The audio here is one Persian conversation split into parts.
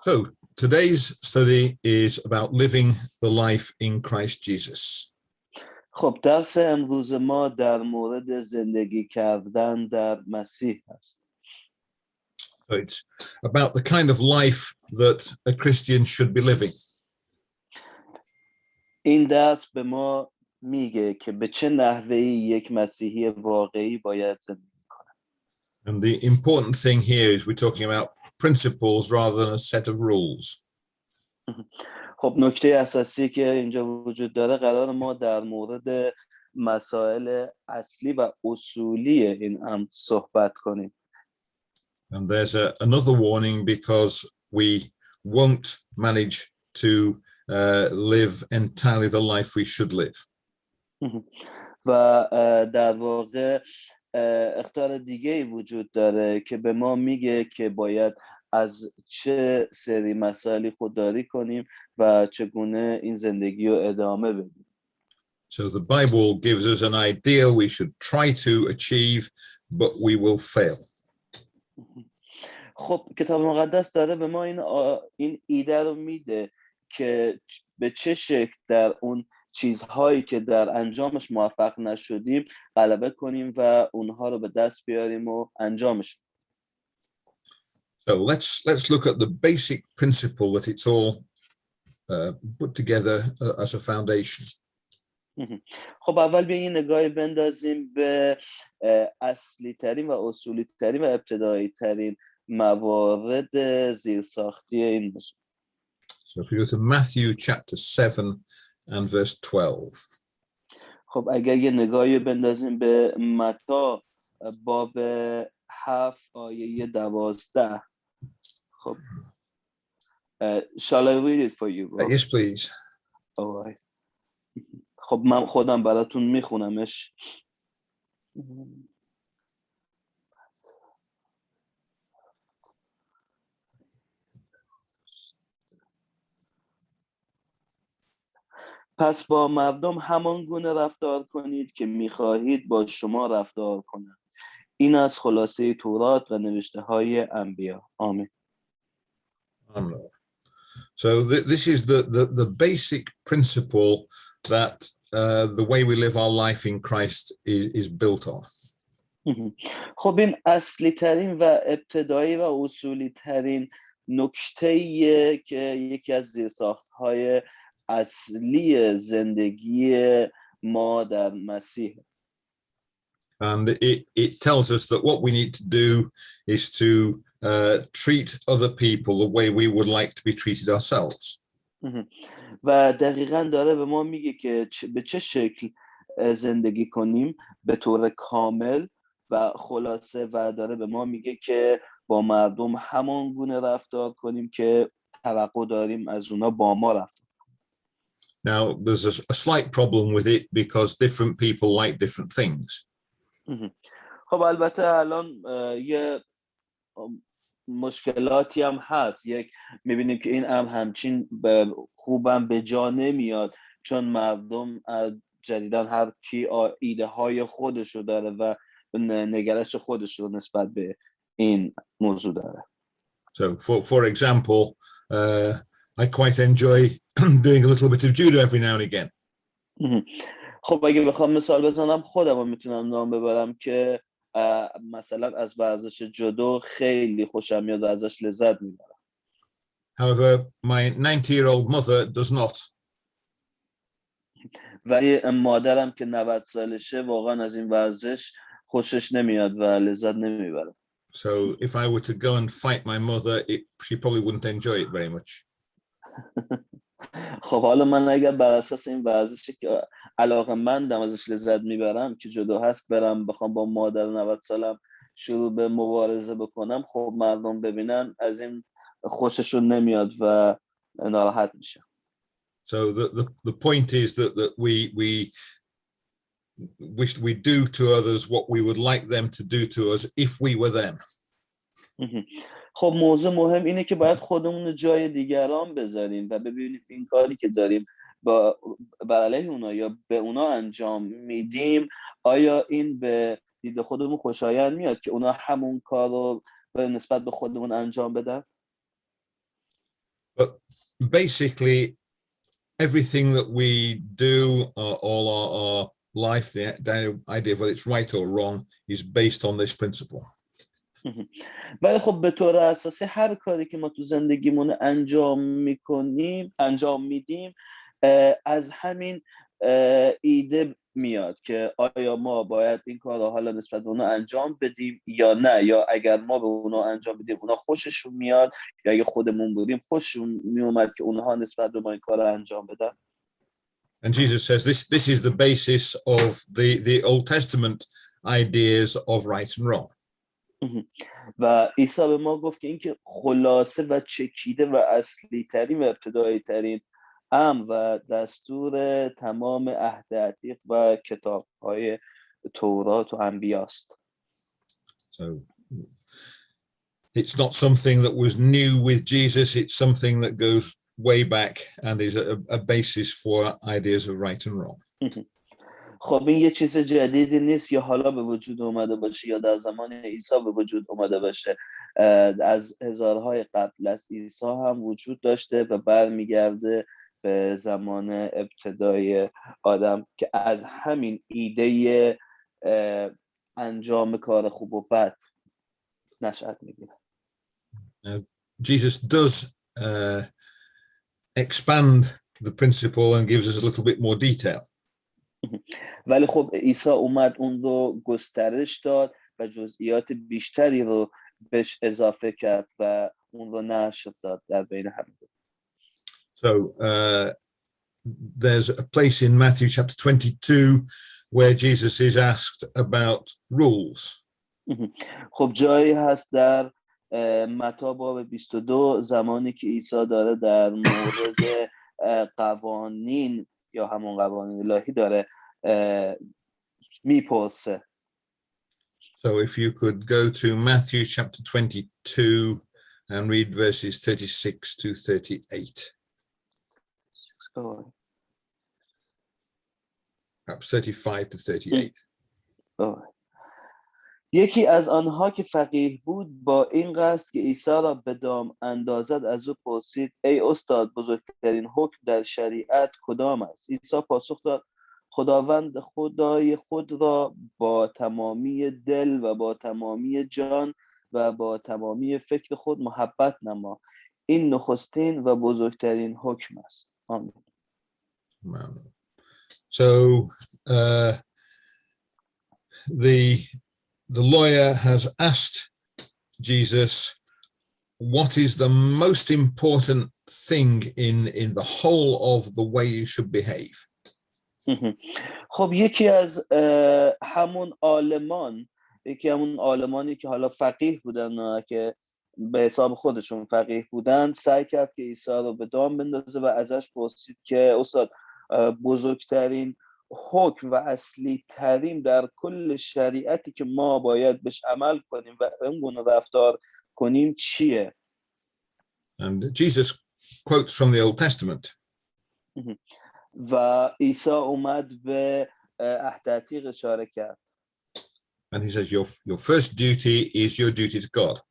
So today's study is about living the life in Christ Jesus. خب درس امروز ما در مورد زندگی کردن در مسیح است. So it's about the kind of life that a Christian should be living. این درس به ما میگه که به چه نحوه‌ای یک مسیحی واقعی باید زندگی کنه. And the important thing here is we're talking about principles rather than a set of rules. خب نکته اساسی که اینجا وجود داره قرار ما در مورد مسائل اصلی و اصولی این امر صحبت کنیم. And there's another warning because we won't manage to live entirely the life we should live. و در واقع اخطار دیگه‌ای وجود داره که به ما میگه که باید از چه سری مسائلی خودداری کنیم و چگونه این زندگی رو ادامه بدیم. So the Bible gives us an ideal we should try to achieve, but we will fail. خب کتاب مقدس داره به ما این ایده رو میده که به چه شکل در اون چیزهایی که در انجامش موفق نشدیم غلبه کنیم و اونها رو به دست بیاریم و انجامش. So let's look at the basic principle that it's all put together as a foundation. خب اول به این نگاهی بندازیم به اصلی ترین و اصولی ترین و ابتدایی ترین موارد زیرساختی این موضوع. So if we go to Matthew chapter 7 and verse 12. خب اگر یه نگاهی بندازیم به متی باب 7 آیه 12. خب shall I read it for you? Yes, please. Alright. خب من خودم براتون میخونمش. پس با مردم همان گونه رفتار کنید که میخواهید با شما رفتار کنند. این از خلاصه تورات و نوشته های انبیا. آمین. So this is the basic principle that the way we live our life in Christ is built on. خب این اصلی ترین و ابتدایی و اصولی ترین نکته‌ایه که یکی از زیرساخت‌های اصلی زندگی ما در مسیح. And it tells us that what we need to do is to treat other people the way we would like to be treated ourselves. و دقیقاً داره به ما میگه که به چه شکل زندگی کنیم به طور کامل و خلاصه و داره به ما میگه که با مردم همان گونه رفتار کنیم که توقع داریم از اونا با ما رفتار. Now there's a slight problem with it because different people like different things. خب البته الان یه مشکلاتی هم هست. یک میبینیم که این همچین خوبم به جا نمیاد چون مردم جدیداً هر کی ایده های خودشو داره و نگرش خودشو نسبت به این موضوع داره. So for example, I quite enjoy doing a little bit of judo every now and again. خب اگه بخوام مثال بزنم خودم رو میتونم نام ببرم که مثلا از ورزش جودو خیلی خوشم میاد و ازش لذت میبرم. However, my 90-year-old mother does not. ولی مادرم که 90 سالشه واقعا از این ورزش خوشش نمیاد و لذت نمیبره. So if I were to go and fight my mother, she probably wouldn't enjoy it very much. خب حالا من اگر بر اساس این ورزشی که علاقه‌مندم ازش لذت میبرم که جودو هست برم بخوام با مادر 90 سالم شروع به مبارزه بکنم خب مردم ببینن از این خوششون نمیاد و ناراحت میشه. So the point is that we do to others what we would like them to do to us if we were them. خب موضوع مهم اینه که باید خودمون جای دیگران بذاریم و ببینیم این کاری که داریم بر علیه اونا یا به اونا انجام میدیم آیا این به دید خودمون خوشایند میاد که اونا همون کار رو نسبت به خودمون انجام بدن. But basically, everything that we do, all our life, the idea of whether it's right or wrong, is based on this principle. ولی خب به طور اساسی هر کاری که ما تو زندگیمون انجام میدیم از همین ایده میاد که آیا ما باید این کار رو حالا نسبت به اونا انجام بدیم یا نه، یا اگر ما به اونا انجام بدیم اونا خوششون میاد، یا اگه خودمون بودیم خوششون میومد که اونها نسبت به ما این کار رو انجام بدن. And Jesus says this is the basis of the Old Testament ideas of right and wrong. و عیسی به ما گفت که این که خلاصه و چکیده و اصلی ترین و ابتدایی ترین امر و دستور تمام عهد عتیق و کتاب‌های تورات و انبیاست. So it's not something that was new with Jesus, it's something that goes way back and is a basis for ideas of right and wrong. خب این یه چیز جدیدی نیست یا حالا به وجود اومده باشه یا در زمان عیسی به وجود اومده باشه، از هزارهای قبل از عیسی هم وجود داشته و برمیگرده به زمان ابتدای آدم که از همین ایده انجام کار خوب و بد نشأت میگیره. Jesus does expand the principle and gives us a little bit more detail. ولی خب عیسی اومد اون رو گسترش داد و جزئیات بیشتری رو بهش اضافه کرد و اون رو نشر داد در بین همه. So there's a place in Matthew chapter 22 where Jesus is asked about rules. خب جایی هست در متی باب 22 زمانی که عیسی داره در مورد قوانین یا همون قوانین الهی داره میپرسه. So if you could go to Matthew chapter 22 and read verses 36 to 38. Perhaps 35 to 38. یکی از آنها که فقیه بود با این قصد که عیسی را به دام اندازد از او پرسید ای استاد بزرگترین حکم در شریعت کدام است؟ عیسی پاسخ داد خداوند خدای خود را با تمامی دل و با تمامی جان و با تمامی فکر خود محبت نما. این نخستین و بزرگترین حکم است. آمین. So the lawyer has asked Jesus, what is the most important thing in the whole of the way you should behave? خب یکی از همون عالمانی که حالا فقیه بودن که به حساب خودشون فقیه بودن سعی کرد که عیسی رو به دام بندازه و ازش پرسید که استاد بزرگترین حکم و اصلی ترین در کل شریعتی که ما باید بهش عمل کنیم و اون گونه رفتار کنیم چیه؟ And Jesus quotes from the Old Testament. و عیسی اومد به عهد عتیق اشاره کرد. And he says your first duty is your duty to God.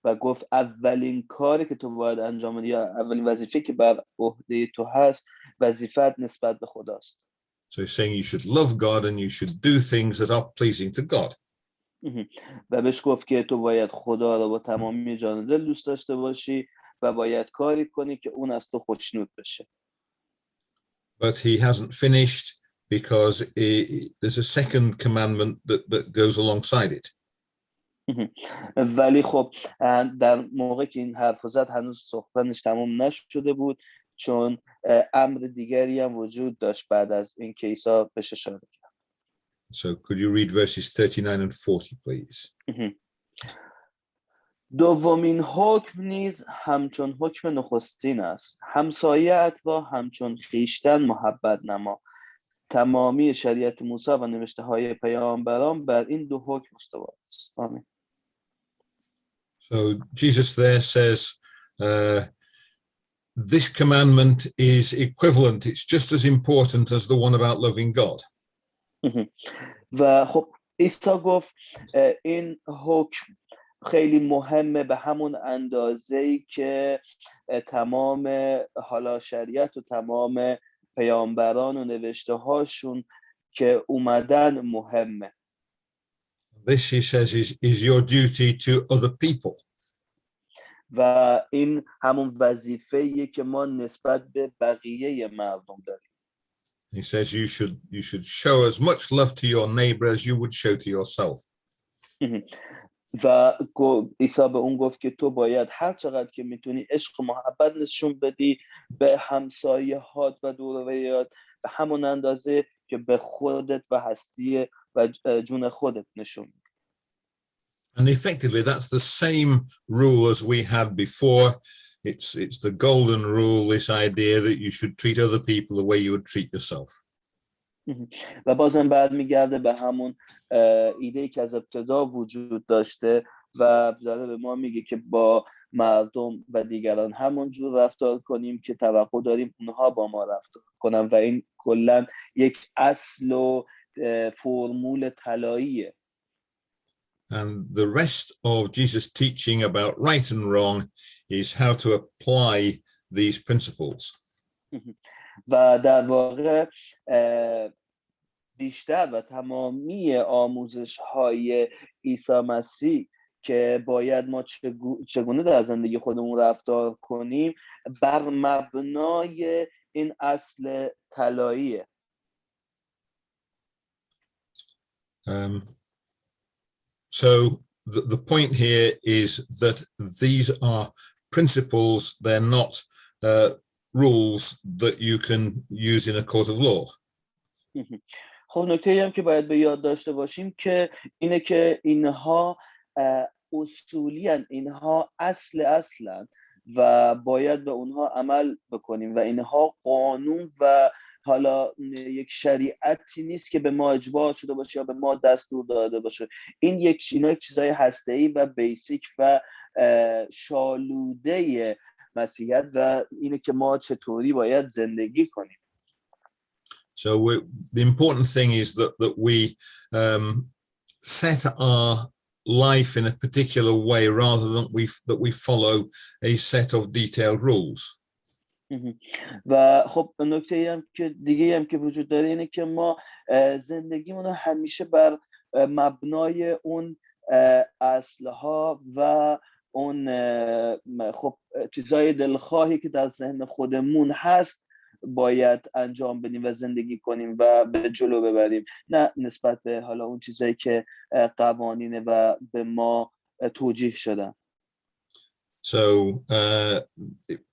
و گفت اولین کاری که تو باید انجام بدی یا اولین وظیفه که بر عهده تو هست وظیفت نسبت به خداست. So he's saying you should love God and you should do things that are pleasing to God. و بهش گفت که تو باید خدا رو با تمامی جان و دل دوست داشته باشی و باید کاری کنی که اون از تو خوشنود بشه. But he hasn't finished because there's a second commandment that goes alongside it. ولی خب در موقع که این حرف زد هنوز صحبتش تمام نشده بود چون امر دیگری هم وجود داشت بعد از این که عیسی بهش اشاره کرد. So could you read verses 39 and 40 please? دومین حکم نیز همچون حکم نخستین است. همسایه‌ات را همچون خویشتن محبت نما. تمامی شریعت موسی و نوشته های پیامبران بر این دو حکم استوار است. آمین. So Jesus there says this commandment is equivalent. It's just as important as the one about loving God. و خب عیسی گفت این حکم خیلی مهمه به همون اندازه‌ای که تمام حالا شریعت و تمام پیامبران و نوشته هاشون که اومدن مهمه. This, he says, is your duty to other people. و این همون وظیفه‌ایه که ما نسبت به بقیه مردم داریم. He says you should show as much love to your neighbor as you would show to yourself. و عیسی به اون گفت که تو باید هر چقدر که میتونی عشق و محبت نشون بدی به همسایه هات و دور و بریات به همون اندازه که به خودت و هستی و جون خودت نشون بدی. And effectively, that's the same rule as we had before. It's the golden rule, this idea that you should treat other people the way you would treat yourself. و بازم برمیگرده به همون ایده‌ای که از ابتدا وجود داشته و داره به ما میگه که با مردم و دیگران همون جور رفتار کنیم که توقع داریم اونها با ما رفتار کنن و این کلاً یک اصل و فرمول طلاییه. And the rest of Jesus' teaching about right and wrong is how to apply these principles. و در واقع بیشتر و تمامی آموزش‌های عیسی مسیح که باید ما چگونه در زندگی خودمون رفتار کنیم بر مبنای این اصل طلاییه. So the point here is that these are principles, they're not rules that you can use in a court of law. خب نکته‌ای هم که باید به یاد داشته باشیم که اینه که اینها اصولیاً اینها اصلاً و باید به اونها عمل بکنیم و اینها قانون و حالا یک شریعتی نیست که به ما اجبار شده باشه یا به ما دستور داده باشه. اینا یک چیزای هسته‌ای و بیسیک و شالوده مسیحیت و اینه که ما چطوری باید زندگی کنیم. So the important thing is that we set our life in a particular way rather than that we follow a set of detailed rules. و خب نکته هم که دیگه هم که وجود داره اینه که ما زندگیمون رو همیشه بر مبنای اون اصلها و اون خب چیزای دلخواهی که در ذهن خودمون هست باید انجام بدیم و زندگی کنیم و به جلو ببریم، نه نسبت به حالا اون چیزایی که قوانینه و به ما توجیه شدن. So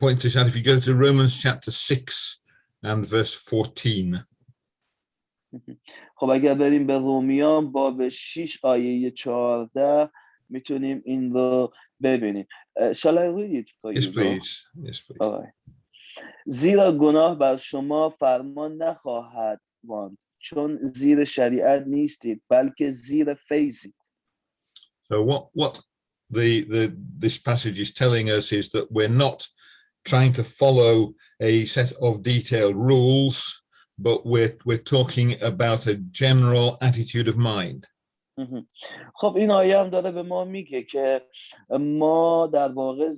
point to that if you go to Romans chapter 6 and verse 14. خب اگر بریم به رومیان باب 6 آیه 14 میتونیم این رو ببینیم. Shall I read it for you? Yes please. Yes please. زیرا گناه بر شما فرمان نخواهد ماند چون زیر شریعت نیستید بلکه زیر فیضید. So what this passage is telling us is that we're not trying to follow a set of detailed rules, but we're talking about a general attitude of mind. خب این آیه هم داره به ما میگه که ما در واقع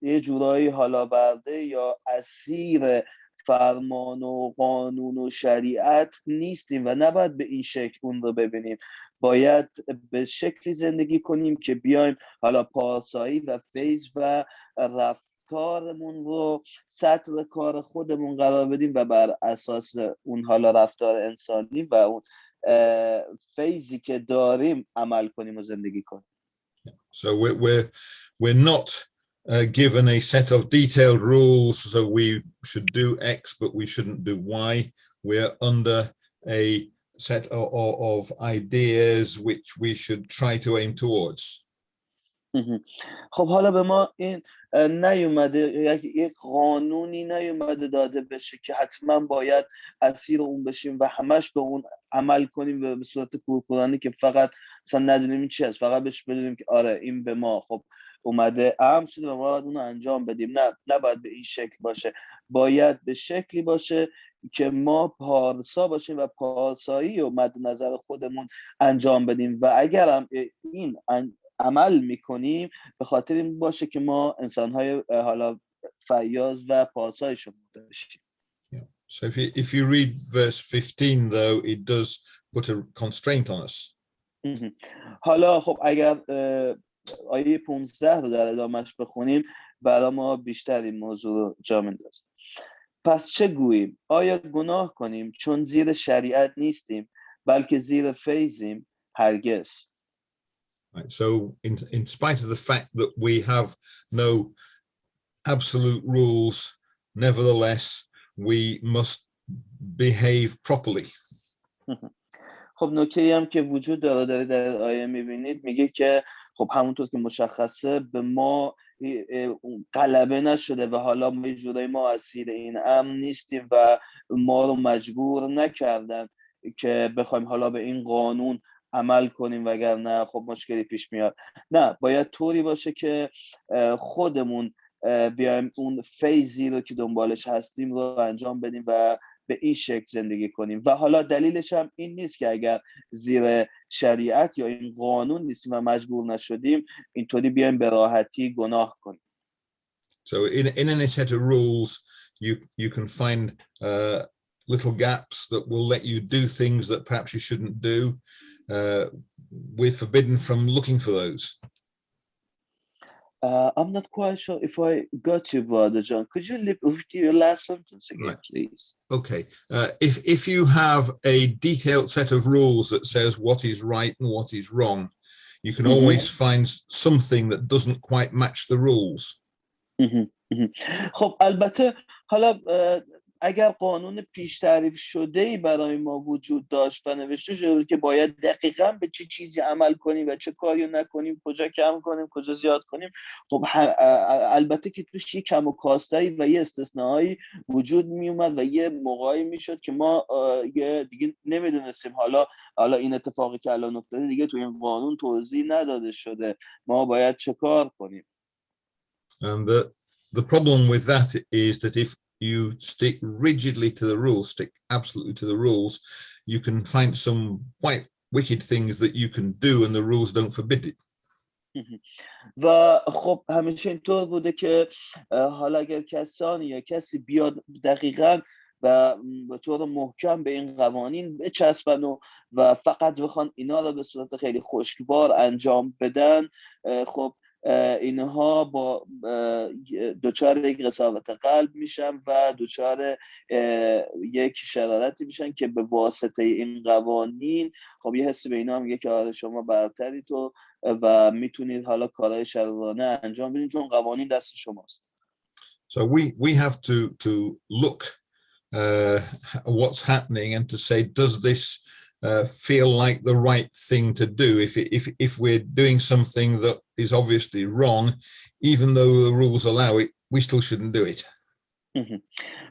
یه جورایی حالا برده یا اسیر فرمان و قانون و شریعت نیستیم و نباید به این شکل اون رو ببینیم. باید به شکلی زندگی کنیم که بیایم حالا پارسایی و فیض و رفتارمون رو سطر کار خودمون قرار بدیم و بر اساس اون حالا رفتار انسانی و اون فیضی که داریم عمل کنیم و زندگی کنیم. So we're not given a set of detailed rules, so we should do X, but we shouldn't do Y. We're under a set of ideas which we should try to aim towards. خب حالا به ما این نیومده یک قانونی نیومده داده بشه که حتما باید اسیر اون بشیم و همش به اون عمل کنیم و به صورت کورکورانه که فقط مثلا ندونیم این چی هست، فقط بهش بدونیم که آره این به ما خب اومده امر شده و ما باید اون رو انجام بدیم. نه، نباید به این شکل باشه. باید به شکلی باشه که ما پارسا باشیم و پارسایی و مد نظر خودمون انجام بدیم و اگر هم این عمل میکنیم به خاطر این باشه که ما انسانهای حالا فیاض و پاسای شما داشتیم. So if you read verse 15 though, it does put a constraint on us. حالا خب اگر آیه 15 رو در ادامهش بخونیم برای ما بیشتر این موضوع رو جا میندازه. پس چه گوییم؟ آیا گناه کنیم چون زیر شریعت نیستیم بلکه زیر فیضیم؟ هرگز. Right, so in spite of the fact that we have no absolute rules, nevertheless we must behave properly. خب نکته‌ای هم که وجود داره در آیه میبینید میگه که خب همونطور که مشخصه به ما غلبه نشده و حالا ما یه جورایی ما اسیر این امر نیستیم و ما رو مجبور نکردن که بخوایم حالا به این قانون عمل کنیم وگرنه خب مشکلی پیش میاد. نه، باید طوری باشه که خودمون بیایم اون فیضی رو که دنبالش هستیم رو انجام بدیم و به این شکل زندگی کنیم. و حالا دلیلش هم این نیست که اگر زیر شریعت یا این قانون نیستیم و مجبور نشدیم اینطوری بیایم به راحتی گناه کنیم. So in any set of rules you can find little gaps that will let you do things that perhaps you shouldn't do. We're forbidden from looking for those. I'm not quite sure if I got you, Brother John. Could you repeat your last sentence again, right, please? Okay. If you have a detailed set of rules that says what is right and what is wrong, you can always find something that doesn't quite match the rules. خب البته حالا اگر قانون پیش تعریف شده‌ای برای ما وجود داشت و نوشته شده که باید دقیقاً به چه چیزی عمل کنیم و چه کاری نکنیم، کجا کم کنیم، کجا زیاد کنیم، خب البته که توش یه کم و کاستایی و یه استثناءایی وجود می اومد و یه موقعی میشد که ما دیگه نمیدونستیم حالا این اتفاقی که الان افتاده دیگه تو این قانون توضیح نداده شده، ما باید چه کار کنیم. And the problem with that is that if you stick rigidly to the rules, stick absolutely to the rules, you can find some quite wicked things that you can do and the rules don't forbid it. و خب همیشه اینطور بوده که حالا اگر کسانی یا کسی بیاد دقیقاً و به طور محکم به این قوانین بچسبن و فقط بخوان اینا رو به صورت خیلی خشکبار انجام بدن، خب اینها با دچار یک قساوت قلب میشن و دچار یک شرارتی میشن که به واسطه این قوانین خب یه حسی به اینا میگه که آره شما برتری تو و میتونید حالا کارهای شرارانه انجام بدید چون قوانین دست شماست. So we have to look what's happening and to say, does this feel like the right thing to do? If we're doing something that is obviously wrong, even though the rules allow it, we still shouldn't do it.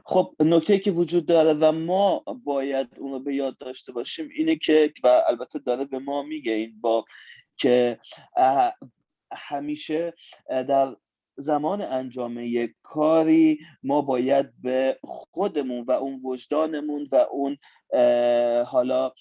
خب نکته‌ای که وجود داره و ما باید اون رو به یاد داشته باشیم اینه که و البته داره به ما میگه این باب که همیشه در زمان انجام یک کاری ما باید به خودمون و اون وجدانمون و اون حالا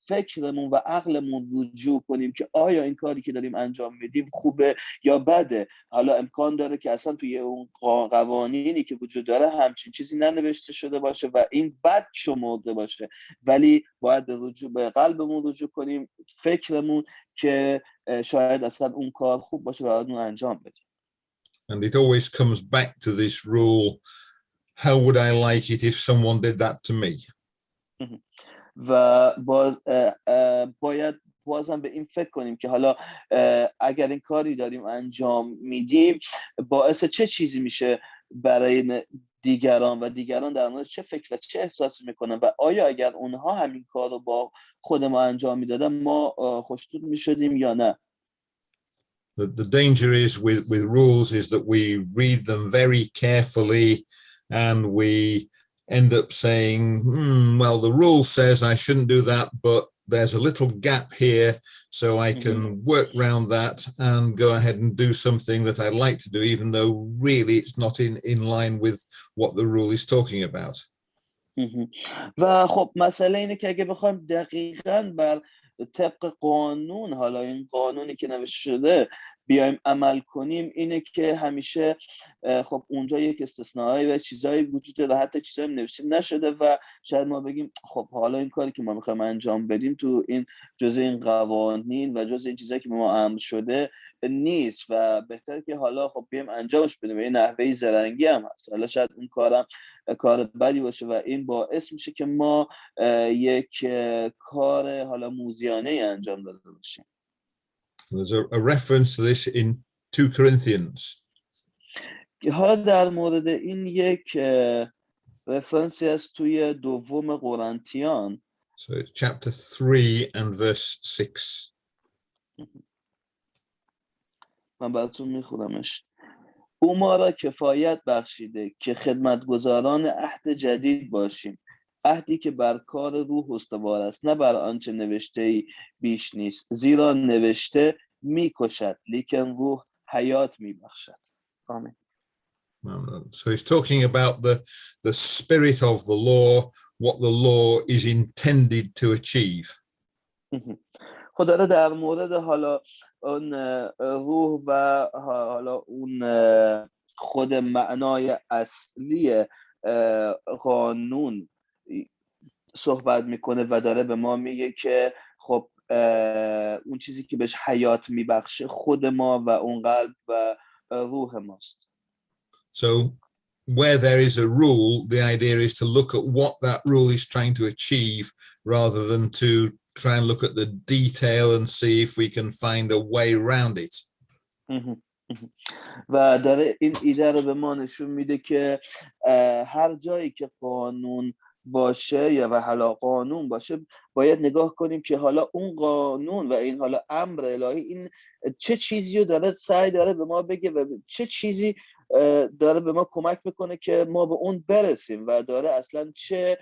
فکرمون و عقلمون رجوع کنیم که آیا این کاری که داریم انجام میدیم خوبه یا بده. حالا امکان داره که اصلا توی اون قوانینی که وجود داره همچین چیزی ننوشته شده باشه و این بد شمرده باشه، ولی باید به قلبمون رجوع کنیم، فکرمون که شاید اصلا اون کار خوب باشه و اون انجام بدیم. And it always comes back to this rule, how would I like it if someone did that to me? و باید بازم به این فکر کنیم که حالا اگر این کاری داریم انجام میدیم باعث چه چیزی میشه برای دیگران و دیگران در مورد چه فکر و چه احساسی میکنن و آیا اگر اونها همین کار رو با خود ما انجام میدادن ما خوشنود میشدیم یا نه. The danger is with rules is that we read them very carefully and we end up saying, well, the rule says I shouldn't do that, but there's a little gap here, so I can work around that and go ahead and do something that I'd like to do, even though really it's not in line with what the rule is talking about. و خب مسئله اینه که اگه بخوایم دقیقاً بر طبق قانون، حالا این قانونی که نوشته شده بیایم عمل کنیم، اینه که همیشه خب اونجا یک استثناءایی و چیزایی وجود داره، حتی چیزایی نوشته نشده و شاید ما بگیم خب حالا این کاری که ما میخوایم انجام بدیم تو این جزء این قوانین و جزء این چیزایی که به ما امر شده نیست و بهتره که حالا خب بیایم انجامش بدیم. این نحوه زرنگی هم هست. حالا شاید اون کارم کار بدی باشه و این باعث میشه که ما یک کار حالا موذیانه انجام داده باشیم. There's a reference to this in 2 Corinthians. حالا در مورد این یک رفرنسی هست توی دوم قرنتیان. So it's chapter 3 and verse 6. من براتون میخونمش. او ما را کفایت بخشیده که خدمتگزاران عهد جدید باشیم، عهدی که بر کار روح استوار است، نه بر آنچه نوشته بیش نیست، زیرا نوشته میکشد لیکن روح حیات میبخشد. آمین. So he's talking about the spirit of the law, what the law is intended to achieve. خدا در مورد حالا اون روح و حالا اون خود معنای اصلی قانون صحبت میکنه و داره به ما میگه که خب اون چیزی که بهش حیات میبخشه خود ما و اون قلب و روح ماست. So where there is a rule, the idea is to look at what that rule is trying to achieve rather than to try and look at the detail and see if we can find a way around it. و داره این ایده رو به ما نشون میده که هر جایی که قانون باشه یا و حالا قانون باشه باید نگاه کنیم که حالا اون قانون و این حالا امر الهی این چه چیزی رو داره سعی داره به ما بگه و چه چیزی داره به ما کمک میکنه که ما به اون برسیم و داره اصلا چه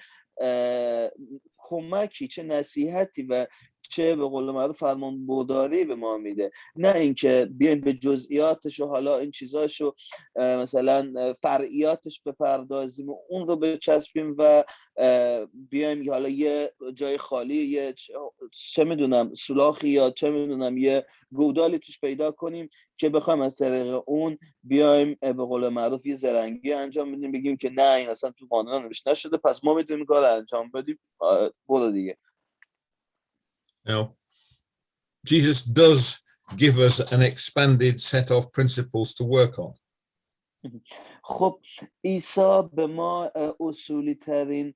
کمکی، چه نصیحتی و چه به قول معروف فرمانبرداری به ما میده. نه اینکه بیایم به جزئیاتش و حالا این چیزاشو مثلا فرعیاتش بپردازیم و اون رو بچسبیم و بیایم حالا یه جای خالی، یه چه میدونم سولاخی یا چه میدونم یه گودالی توش پیدا کنیم که بخوایم از طریق اون بیایم به قول معروف یه زرنگی انجام بدیم، بگیم که نه این اصلا تو قانون نوشته نشده پس ما میتونیم کار انجام بدیم، برو دیگه. Now, Jesus does give us an expanded set of principles to work on. خب عیسی به ما اصولی ترین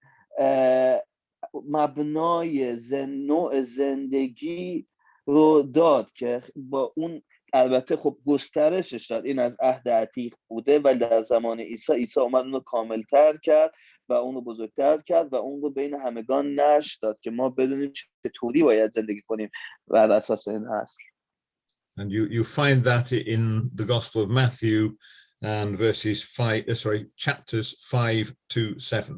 مبنای نوع زندگی رو داد که با اون البته خب گسترشش داد. این از عهد عتیق بوده ولی در زمان عیسی اومد اون رو کاملتر کرد و اون رو بزرگتر کرد و اون رو بین همگان نشر داد که ما بدونیم چطوری باید زندگی کنیم بر اساس این هست. And you find that in the Gospel of Matthew and chapters 5 to 7.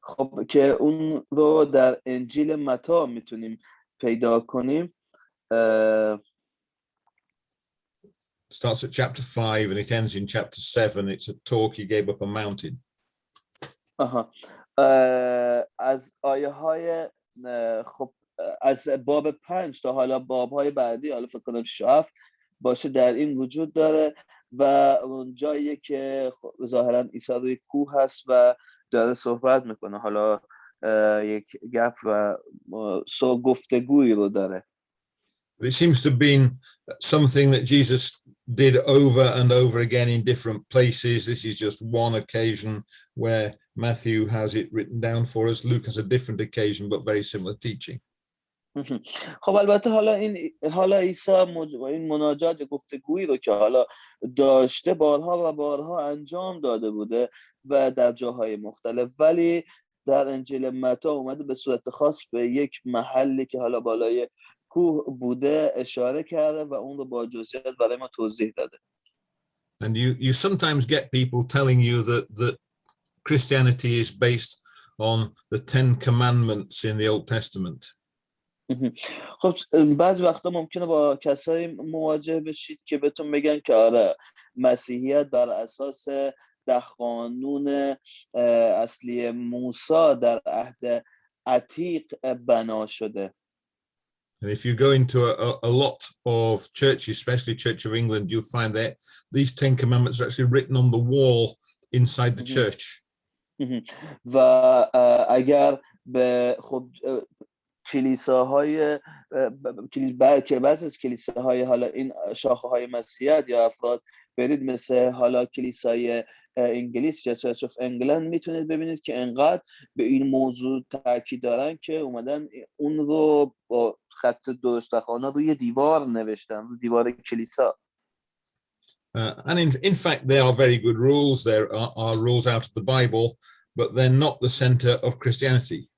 خب که اون رو در انجیل متی میتونیم پیدا کنیم. Starts at chapter 5 and it ends in chapter 7. It's a talk he gave up a mountain. از آیه های خب از باب 5 تا حالا باب های بعدی، حالا فکر کنم 7 باشه، در این وجود داره و اون جایی که ظاهرا عیسی روی کوه هست و داره صحبت میکنه، حالا یک گپ و گفتگویی رو داره. It seems to have been something that Jesus did over and over again in different places. This is just one occasion where Matthew has it written down for us. Luke has a different occasion, but very similar teaching. خب البته حالا عیسی این مناجات گفتگویی رو که حالا داشته بارها و بارها انجام داده بوده و در جاهای مختلف، ولی در انجیل متی اومده به صورت خاص به یک محلی که حالا بالای کوه بوده اشاره کرده و اون رو با جزئیات برای ما توضیح داده. And you sometimes get people telling you that Christianity is based on the 10 commandments in the Old Testament. خب بعضی وقتا ممکنه با کسایی مواجه بشید که بهتون بگن که آره مسیحیت بر اساس 10 قانون اصلی موسی در عهد عتیق بنا شده. And if you go into a lot of churches, especially Church of England, you'll find that these 10 commandments are actually written on the wall inside the church. و اگر به خب کلیساهای که بعضی از کلیساهای حالا این شاخه‌های مسیحیت یا افراد برید مثل حالا کلیسای انگلیس یا چرچ اف انگلند میتونید ببینید که انقدر به این موضوع تاکید دارن که اومدن اون رو با خط درشتخانه روی دیوار نوشتن، روی دیوار کلیسا. And in fact, they are very good rules. There are rules out of the Bible, but they're not the center of Christianity.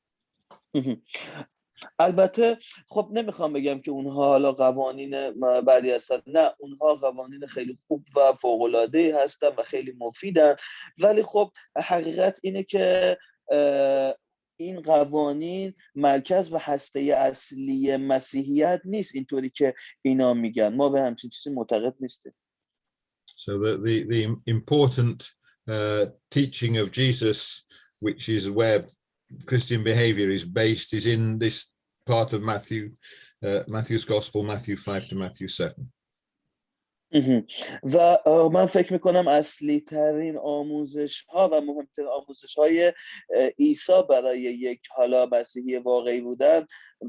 البته خب نمیخوام بگم که اونها حالا قوانین بدی هستن، نه، اونها قوانین خیلی خوب و فوق‌العاده‌ای هستن و خیلی مفیدن، ولی خب حقیقت اینه که این قوانین مرکز و هسته اصلی مسیحیت نیست اینطوری که اینا میگن. ما به همچین چیزی معتقد نیستیم. So the important teaching of Jesus, which is where Christian behavior is based, is in this part of Matthew's Gospel, Matthew 5 to Matthew 7. و من فکر میکنم اصلی ترین آموزش ها و مهمترین آموزش های عیسی برای یک حالا مسیحی واقعی بودن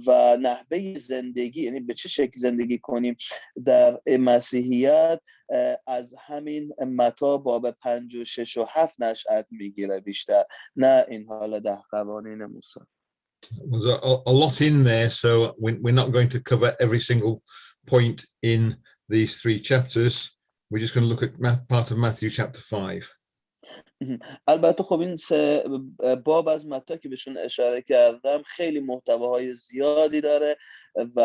و نحوه زندگی، یعنی به چه شکل زندگی کنیم در مسیحیت، از همین متی باب 5 و 6 و 7 نشأت میگیره بیشتر، نه این حالا 10 قوانین موسی. There's a lot in there, so we're not going to cover every single point in these 3 chapters. We're just going to look at part of Matthew chapter 5. البته خب این 3 باب از متی که بهشون اشاره کردم خیلی محتواهای زیادی داره و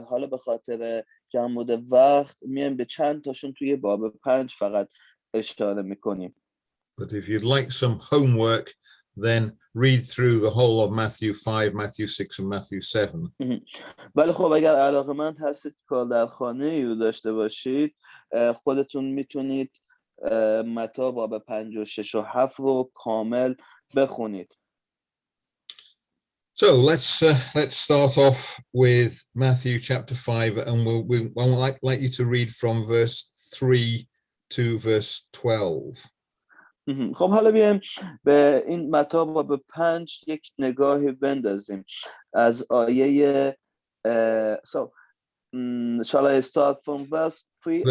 حالا به خاطر جمع وقت میایم به چند تاشون توی باب 5 فقط اشاره میکنیم. But if you'd like some homework, then read through the whole of Matthew 5, Matthew 6 and Matthew 7. ولی خب اگر علاقه‌مند هستید کار در خانه‌ای رو داشته باشید، خودتون میتونید متی باب 5 و 6 و 7 رو کامل بخونید. So let's start off with Matthew chapter 5, and we'll like you to read from verse 3 to verse 12. خب حالا بیایم به این متی باب 5 یک نگاهی بندازیم از آیه so shall I start from verse 3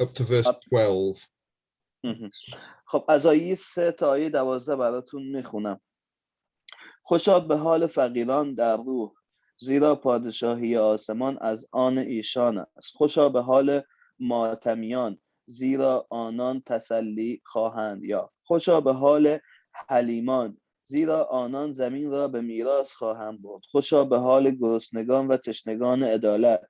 up to verse 12. خب از آیه 3 تا آیه 12 براتون میخونم. خوشا به حال فقیران در روح، زیرا پادشاهی آسمان از آن ایشان است. خوشا به حال ماتمیان، زیرا آنان تسلی خواهند یافت. خوشا به حال حلیمان، زیرا آنان زمین را به میراث خواهند برد. خوشا به حال گرسنگان و تشنگان عدالت،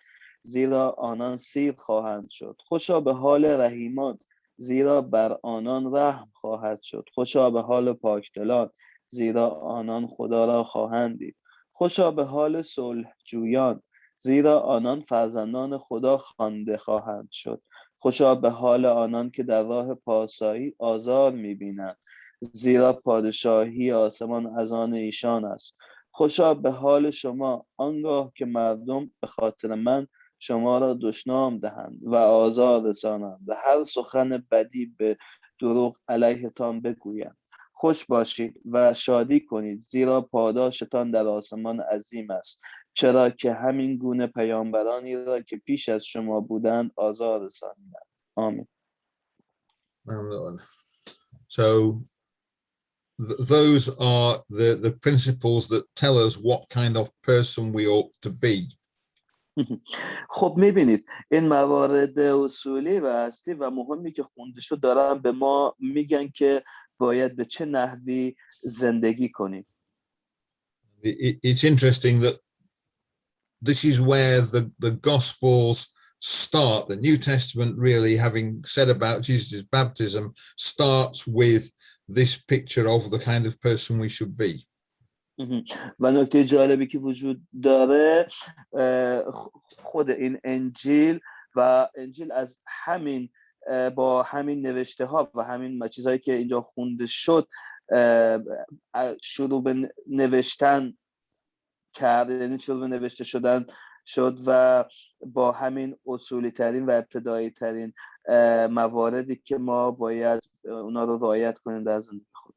زیرا آنان سیر خواهند شد. خوشا به حال رحیمان، زیرا بر آنان رحم خواهد شد. خوشا به حال پاکدلان، زیرا آنان خدا را خواهند دید. خوشا به حال صلح جویان، زیرا آنان فرزندان خدا خوانده خواهند شد. خوشا به حال آنان که در راه پارسایی آزار می‌بینند، زیرا پادشاهی آسمان از آن ایشان است. خوشا به حال شما آنگاه که مردم به خاطر من شما را دشنام دهند و آزار رسانند و هر سخن بدی به دروغ علیهتان بگویند. خوش باشید و شادی کنید، زیرا پاداشتان در آسمان عظیم است، چرا که همین گونه پیامبرانی را که پیش از شما بودند آزار رسانیدند. آمین. So those are the principles that tell us what kind of person we ought to be. خب میبینید این موارد اصولی و اصلی و مهمی که خونده شد دارن به ما میگن که باید به چه نحوی زندگی کنیم. It's interesting that this is where the Gospels start. The New Testament, really, having said about Jesus' baptism, starts with this picture of the kind of person we should be. و نکته جالبی که وجود داره خود این انجیل و انجیل از همین با همین نوشته ها و همین چیزهایی که اینجا خونده شد شروع به نوشتن کرد، یعنی شروع به نوشته شدن شد و با همین اصولی ترین و ابتدایی ترین مواردی که ما باید اونا رو رعایت کنیم در زندگی خود.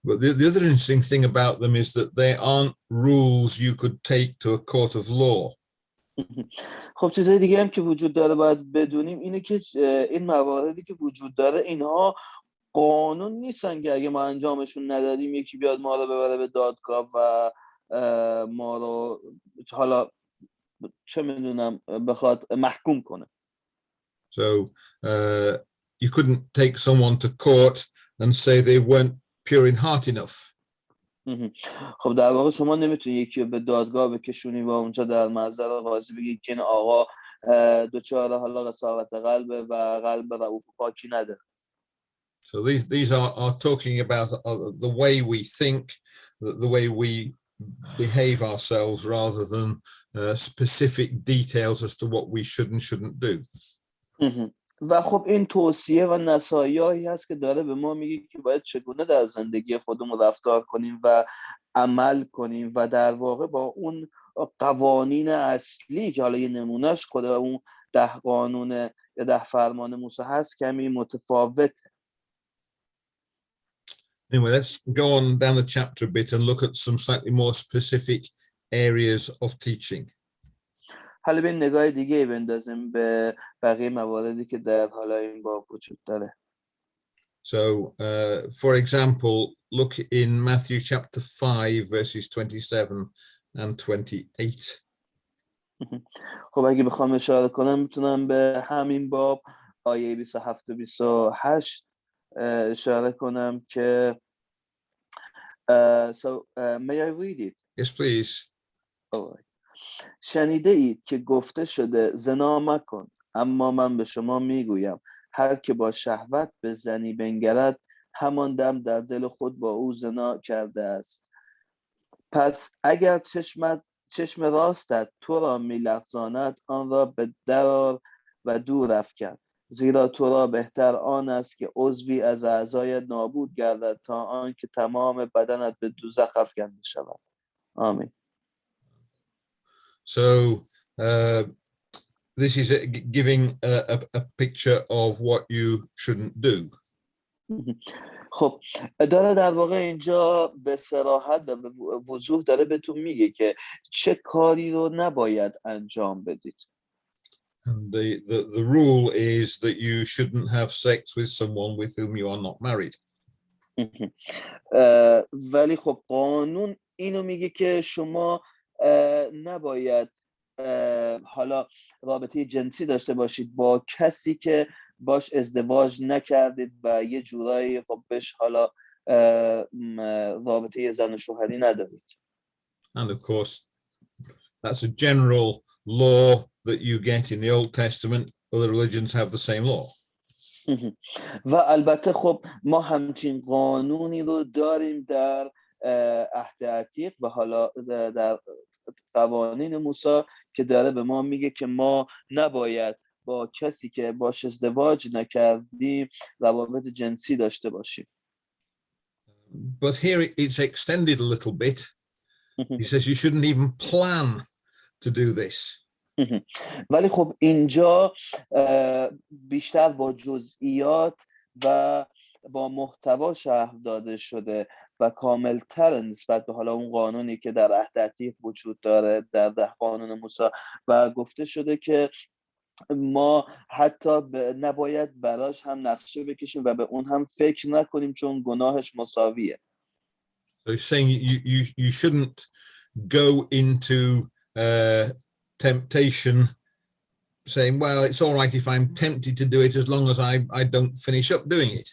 But the other interesting thing about them is that they aren't rules you could take to a court of law. خب چیزای دیگه هم که وجود داره باید بدونیم اینه که این مواردی که وجود داره اینها قانون نیستن که اگه ما انجامشون ندادیم یکی بیاد ما رو ببره به دادگاه و ما رو حالا چه میدونم بخواد محکوم کنه. So you couldn't take someone to court and say they weren't pure in heart enough. خب در واقع شما نمیتونی یکی رو به دادگاه بکشونی و اونجا در محضر قاضی بگی که این آقا دچار حالا قساوت قلب و قلب رؤوف پاکی نداره. So these are talking about the way we think, the way we behave ourselves rather than specific details as to what we should and shouldn't do. و خب این توصیه و نصایحی هست که داره به ما میگه که باید چگونه در زندگی خودمون رفتار کنیم و عمل کنیم و در واقع با اون قوانین اصلی که حالا یه نمونهش خود اون 10 قانون یا 10 فرمان موسی هست کمی متفاوته. Anyway, let's go on down the chapter a bit and look at some slightly more specific areas of teaching. حالا به نگاه دیگه بندازیم به بقیه مواردی که در حالا این باب وجود داره. So, for example, look in Matthew chapter 5, verses 27 and 28. خب اگه بخوام اشاره کنم میتونم به همین باب آیه 27 و 28 اشاره کنم که may I read it? Yes, please. شنیده اید که گفته شده زنا مکن، اما من به شما میگویم هر که با شهوت به زنی بنگرد همان دم در دل خود با او زنا کرده است. پس اگر چشم راستت تو را میلغزاند آن را به درآر و دور افکن، زیرا تو را بهتر آن است که عضوی از اعضایت نابود گردد تا آنکه تمام بدنت به دوزخ افکنده شود. آمین. So this is giving a picture of what you shouldn't do. خب داره در واقع اینجا به صراحت و به وضوح داره بهتون میگه که چه کاری رو نباید انجام بدید. And the rule is that you shouldn't have sex with someone with whom you are not married. ولی خب قانون اینو میگه که شما نباید حالا رابطه جنسی داشته باشید با کسی که باش ازدواج نکردید و یه جورایی خب بهش حالا رابطه زن و شوهری ندارید. And of course, that's a general law that you get in the Old Testament. Other religions have the same law. و البته خب ما همچین قانونی رو داریم در عهد عتیق و حالا در قوانین موسی که داره به ما میگه که ما نباید با کسی که باش ازدواج نکردیم روابط جنسی داشته باشیم. But here it's extended a little bit. He says you shouldn't even plan to do this. ولی خب اینجا بیشتر با جزئیات و با محتوا شرح داده شده و کاملتر نسبت به حالا اون قانونی که در عهد عتیق وجود داره در 10 قانون موسی و گفته شده که ما حتی نباید براش هم نقشه بکشیم و به اون هم فکر نکنیم چون گناهش مساویه. So he's saying you shouldn't go into temptation saying, well, it's all right if I'm tempted to do it as long as I don't finish up doing it.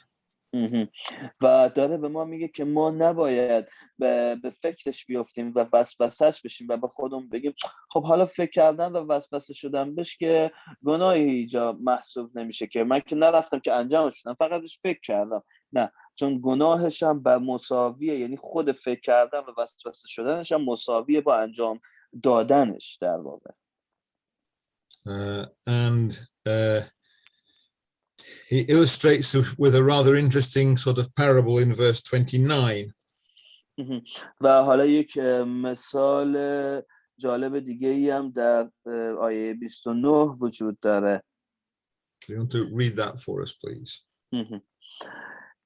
و داره به ما میگه که ما نباید به فکرش بیافتیم و وسوسه‌اش بشیم و به خودمون بگیم خب حالا فکر کردن و وسوسه شدن بهش که گناهی اینجا محسوب نمیشه که من که نرفتم که انجامش بدم فقط بهش فکر کردم. نه، چون گناهش هم به مساویه، یعنی خود فکر کردن و وسوسه شدنش هم مساویه با انجام دادنش در واقع. And he illustrates with a rather interesting sort of parable in verse 29. و حالا یک مثال جالب دیگه ای هم در آیه 29 وجود داره. You want to read that for us, please?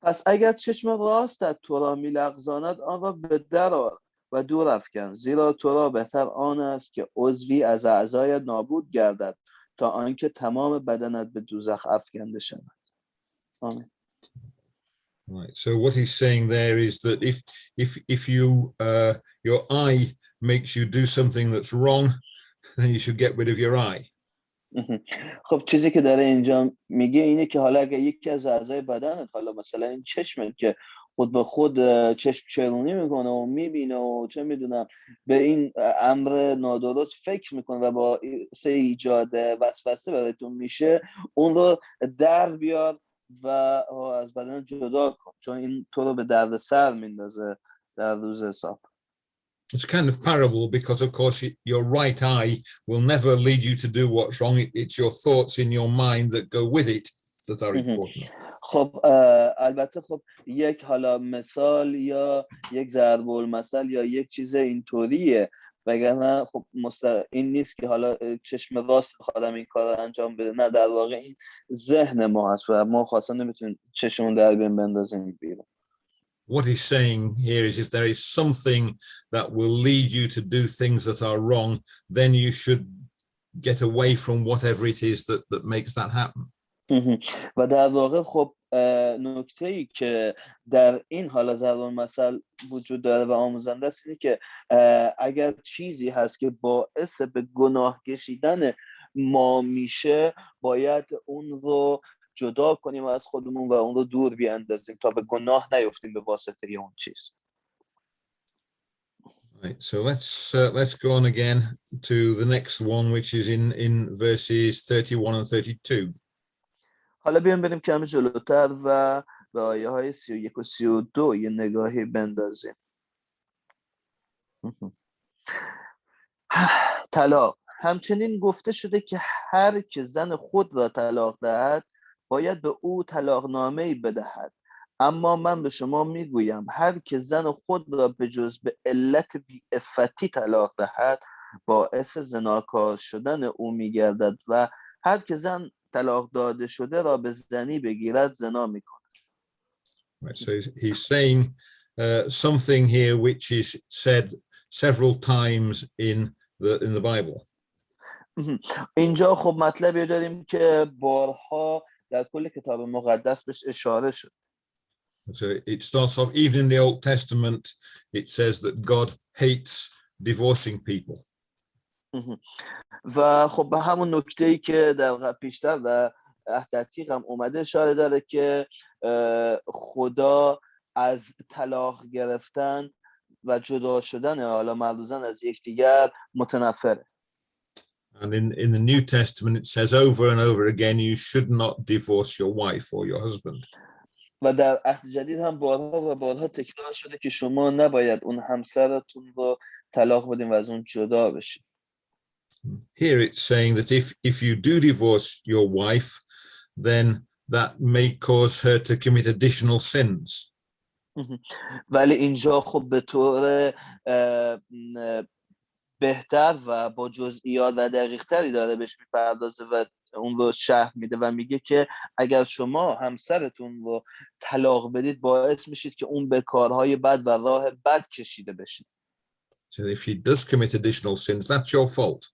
پس اگر چشم راستت تو را می‌لغزاند آن را به در آر و دور افکن، زیرا تو را بهتر آن است که عضوی از اعضایت نابود گردد تا آنکه تمام بدنت به دوزخ افکنده شود. آمین. Right. So what he's saying there is that if you your eye makes you do something that's wrong, then you should get rid of your eye. خب چیزی که داره اینجا میگه اینه که حالا اگه یکی از اعضای بدنت، حالا مثلا این چشمت که خود به خود چشم چرونی میکنه و میبینه و چه میدونم به این امر نادرست فکر میکنه و باعث ایجاد وسوسه براتون میشه، اون رو در بیار و از بدن جدا کن، چون این تو رو به درد سر میندازه در روز حساب. It's kind of parable because, of course, your right eye will never lead you to do what's wrong. It's your thoughts in your mind that go with it that are important. خب البته خب یک حالا مثال یا یک ضرب المثل یا یک چیز اینطوریه، وگرنه خب این نیست که حالا چشم راست خودم این کار رو انجام بده، نه، در واقع این ذهن ما هست و ما خاصا نمیتونیم چشمون در بین بندازیم بیرون. What he's saying here is if there is something that will lead you to do things that are wrong, then you should get away from whatever it is that makes that happen. و در واقع خب نکته‌ای که در این حالا ضرب المثل وجود داره و آموزنده است اینه که اگر چیزی هست که باعث به گناه کشیدن ما میشه، باید اون رو جدا کنیم از خودمون و اون رو دور بیاندازیم تا به گناه نیفتیم به واسطه اون چیز. Right, so let's go on again to the next one, which is in verses 31 and 32. حالا بیایم بریم کمی جلوتر و به آیه های 31 و 32 یه نگاهی بندازیم. طلاق. همچنین گفته شده که هر که زن خود را طلاق دهد باید به او طلاقنامه‌ای بدهد، اما من به شما میگویم هر که زن خود را به جز به علت بی‌عفتی طلاق دهد باعث زناکار شدن او میگردد و هر که زن طلاق داده شده را به زنی بگیرد زنا میکند. Right, so he's saying something here which is said several times in the Bible. اینجا خب مطلبی داریم که بارها در کل کتاب مقدس بهش اشاره شد. So it starts off, even in the Old Testament, it says that God hates divorcing people. و خب به همون نکته‌ای که در پیشتر و عهد عتیق هم اومده اشاره داره که خدا از طلاق گرفتن و جدا شدن حالا مرد و زن از یکدیگر متنفره. And in the New Testament, it says over and over again, you should not divorce your wife or your husband. و در عهد جدید هم بارها و بارها تکرار شده که شما نباید اون همسرتون رو طلاق بدین و از اون جدا بشین. Here it's saying that if you do divorce your wife, then that may cause her to commit additional sins. ولی اینجا خب به طور بهتر و با جزئیات و دقیق‌تری داره بهش میپردازه و اون رو شرح میده و میگه که اگر شما همسرتون رو طلاق بدید باعث میشید که اون به کارهای بد و راه بد کشیده بشید. So if she does commit additional sins, that's your fault.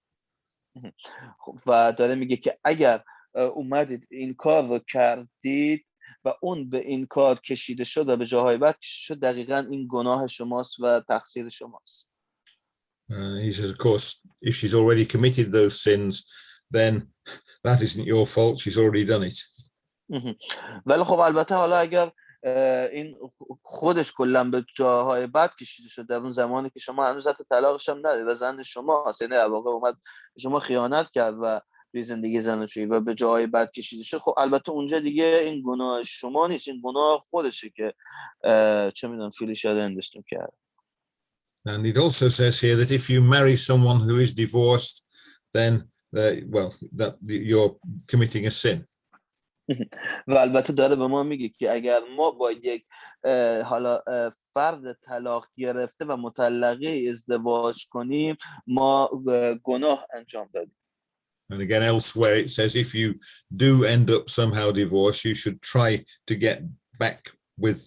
و داره میگه که اگر اومدید این کار رو کردید و اون به این کار کشیده شد و به جاهای بد کشیده شد، دقیقاً این گناه شماست و تقصیر شماست. He says, of course, if she's already committed those sins, then that isn't your fault. She's already done it. ولی خب البته حالا اگر این خودش کلا به جاهای بد کشیده شد در اون زمانی که شما هنوز حتی طلاقش هم ندید و زن شما هست، یعنی در واقع اومد شما خیانت کرد و به زندگی زنشویی و به جاهای بد کشیده شد، خب البته اونجا دیگه این گناه شما نیست، این گناه خودشه که چه میدونم فیلش یاد اندشتون کرد. And it also says here that if you marry someone who is divorced, then that you're committing a sin. و البته داره به ما میگه که اگر ما با یک حالا فرد طلاق گرفته و مطلقه ازدواج کنیم ما گناه انجام دادیم. And again, elsewhere it says if you do end up somehow divorced, you should try to get back with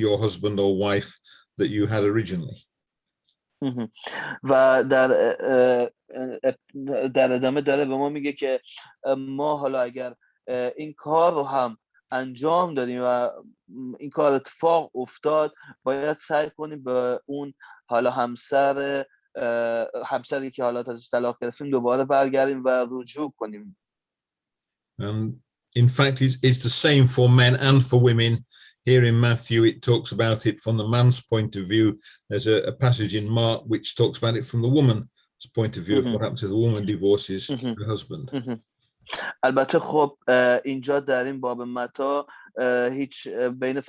your husband or wife that you had originally. و در ادامه داره به ما میگه که ما حالا اگر این کار رو هم انجام دادیم و این کار اتفاق افتاد باید سعی کنیم به اون حالا همسری که حالا ازش طلاق گرفتیم دوباره برگردیم و رجوع کنیم. In fact, it's the same for men and for women. Here in Matthew, it talks about it from the man's point of view. There's a passage in Mark which talks about it from the woman's point of view of what happens if the woman divorces her husband. البته خب اینجا در این باب متی هیچ بین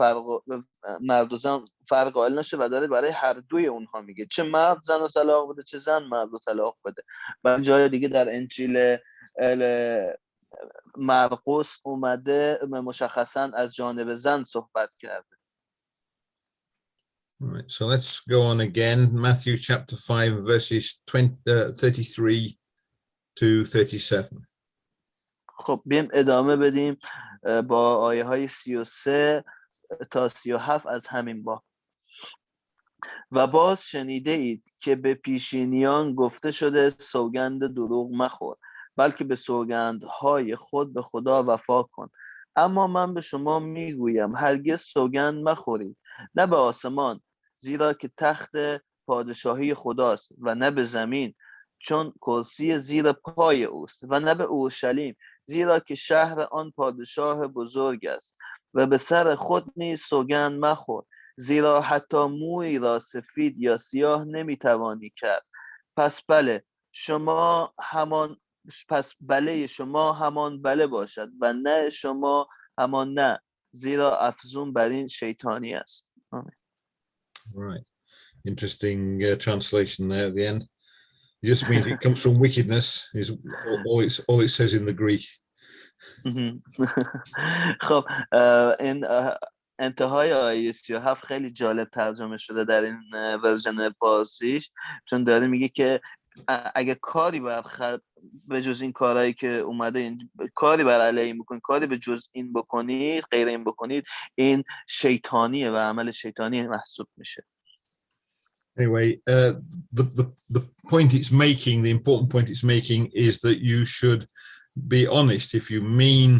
مرد و زن فرق قائل نشه و داره برای هر دوی اونها میگه، چه مرد زن رو طلاق بده چه زن مرد رو طلاق بده. و جای دیگه در انجیل مرقس اومده مشخصاً از جانب زن صحبت کرده. Right, so let's go on again. Matthew chapter 5 verses 33 to 37. خب بیم ادامه بدیم با آیه های 33 تا 37 از همین باب. و باز شنیده اید که به پیشینیان گفته شده سوگند دروغ مخور بلکه به سوگندهای خود به خدا وفا کن. اما من به شما میگویم هرگز سوگند مخورید، نه به آسمان زیرا که تخت پادشاهی خداست و نه به زمین چون کرسی زیر پای اوست و نه به اورشلیم زیرا که شهر آن پادشاه بزرگ است و به سر خود نیز سوگند مخور زیرا حتی موی را سفید یا سیاه نمیتوانی کرد. پس بله شما همان بله باشد و نه شما همان نه زیرا افزون بر این شیطانی است. Right. Interesting translation there at the end. It just means it comes from wickedness is all it says in the Greek. خب این انتهای آیه 37 خیلی جالب ترجمه شده در این ورژن فارسیش، چون داره میگه که اگه کاری به جز این کارهایی که اومده این کاری بر علیه این بکنید، کاری به جز این بکنید، غیر این بکنید، این شیطانیه و عمل شیطانی محسوب میشه. Anyway, the point it's making, the important point it's making is that you should be honest. If you mean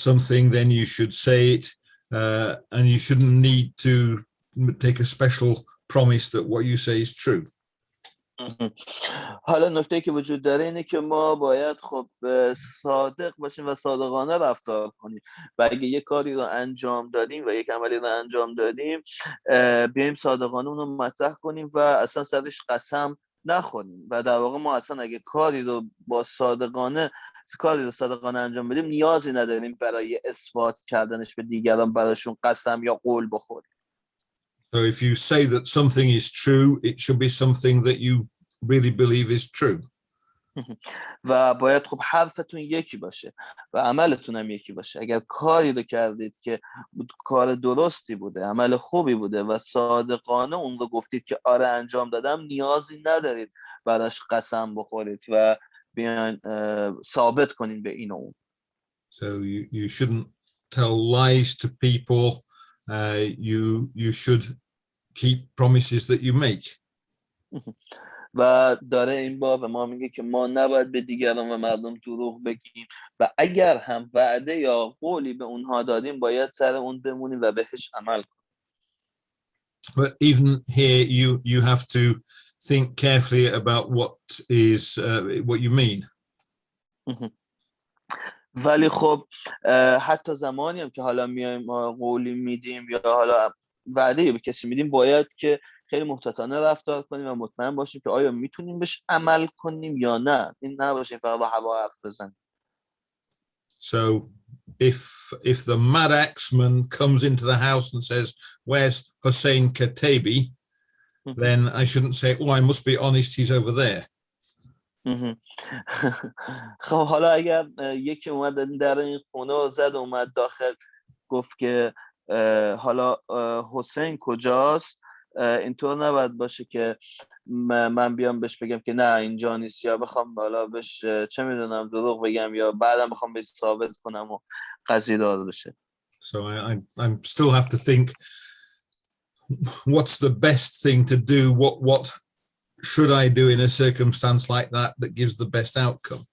something, then you should say it, and you shouldn't need to take a special promise that what you say is true. حالا نکته که وجود داره اینه که ما باید خب صادق باشیم و صادقانه رفتار کنیم و اگه یک کاری رو انجام دادیم و یک عملی رو انجام دادیم بیایم صادقانه اون رو مطرح کنیم و اصلا سرش قسم نخوریم و در واقع ما اصلا اگه کاری رو صادقانه انجام بدیم نیازی نداریم برای اثبات کردنش به دیگران براشون قسم یا قول بخوریم. So if you say that something is true, it should be something that you really believe is true. و باید خب حرفتون یکی باشه و عملتون هم یکی باشه. اگر کاری رو کردید که کار درستی بوده، عمل خوبی بوده و صادقانه اون رو گفتید که آره انجام دادم، نیازی ندارید براش قسم بخورید و بیان ثابت کنین به این و اون. So you shouldn't tell lies to people. You should keep promises that you make. و داره این باب ما میگه که ما نباید به دیگران و مردم دروغ بگیم و اگر هم وعده یا قولی به اونها دادیم باید سر اون بمونیم و بهش عمل کنیم. But even here you have to think carefully about what you mean. ولی خب حتی زمانی هم که حالا میایم قولی میدیم یا حالا وعده به کسی میدیم باید که خیلی محتاطانه رفتار کنیم و مطمئن باشیم که آیا میتونیم بهش عمل کنیم یا نه. این نباشه فقط با هوا حرف بزنیم. So if the mad axeman comes into the house and says, "Where's Hussein Katabi?" then I shouldn't say, "Oh, I must be honest, he's over there." خب حالا اگر یکی اومد در این خونه و زد اومد داخل گفت که حالا حسین کجاست، اینطور نباید باشه که من بیام بهش بگم که نه اینجا نیست، یا بخوام بالا بهش چه میدونم دروغ بگم، یا بعدم بخوام بهش ثابت کنم و قضیه دار بشه. So I still have to think, what's the best thing to do? What should I do in a circumstance like that gives the best outcome?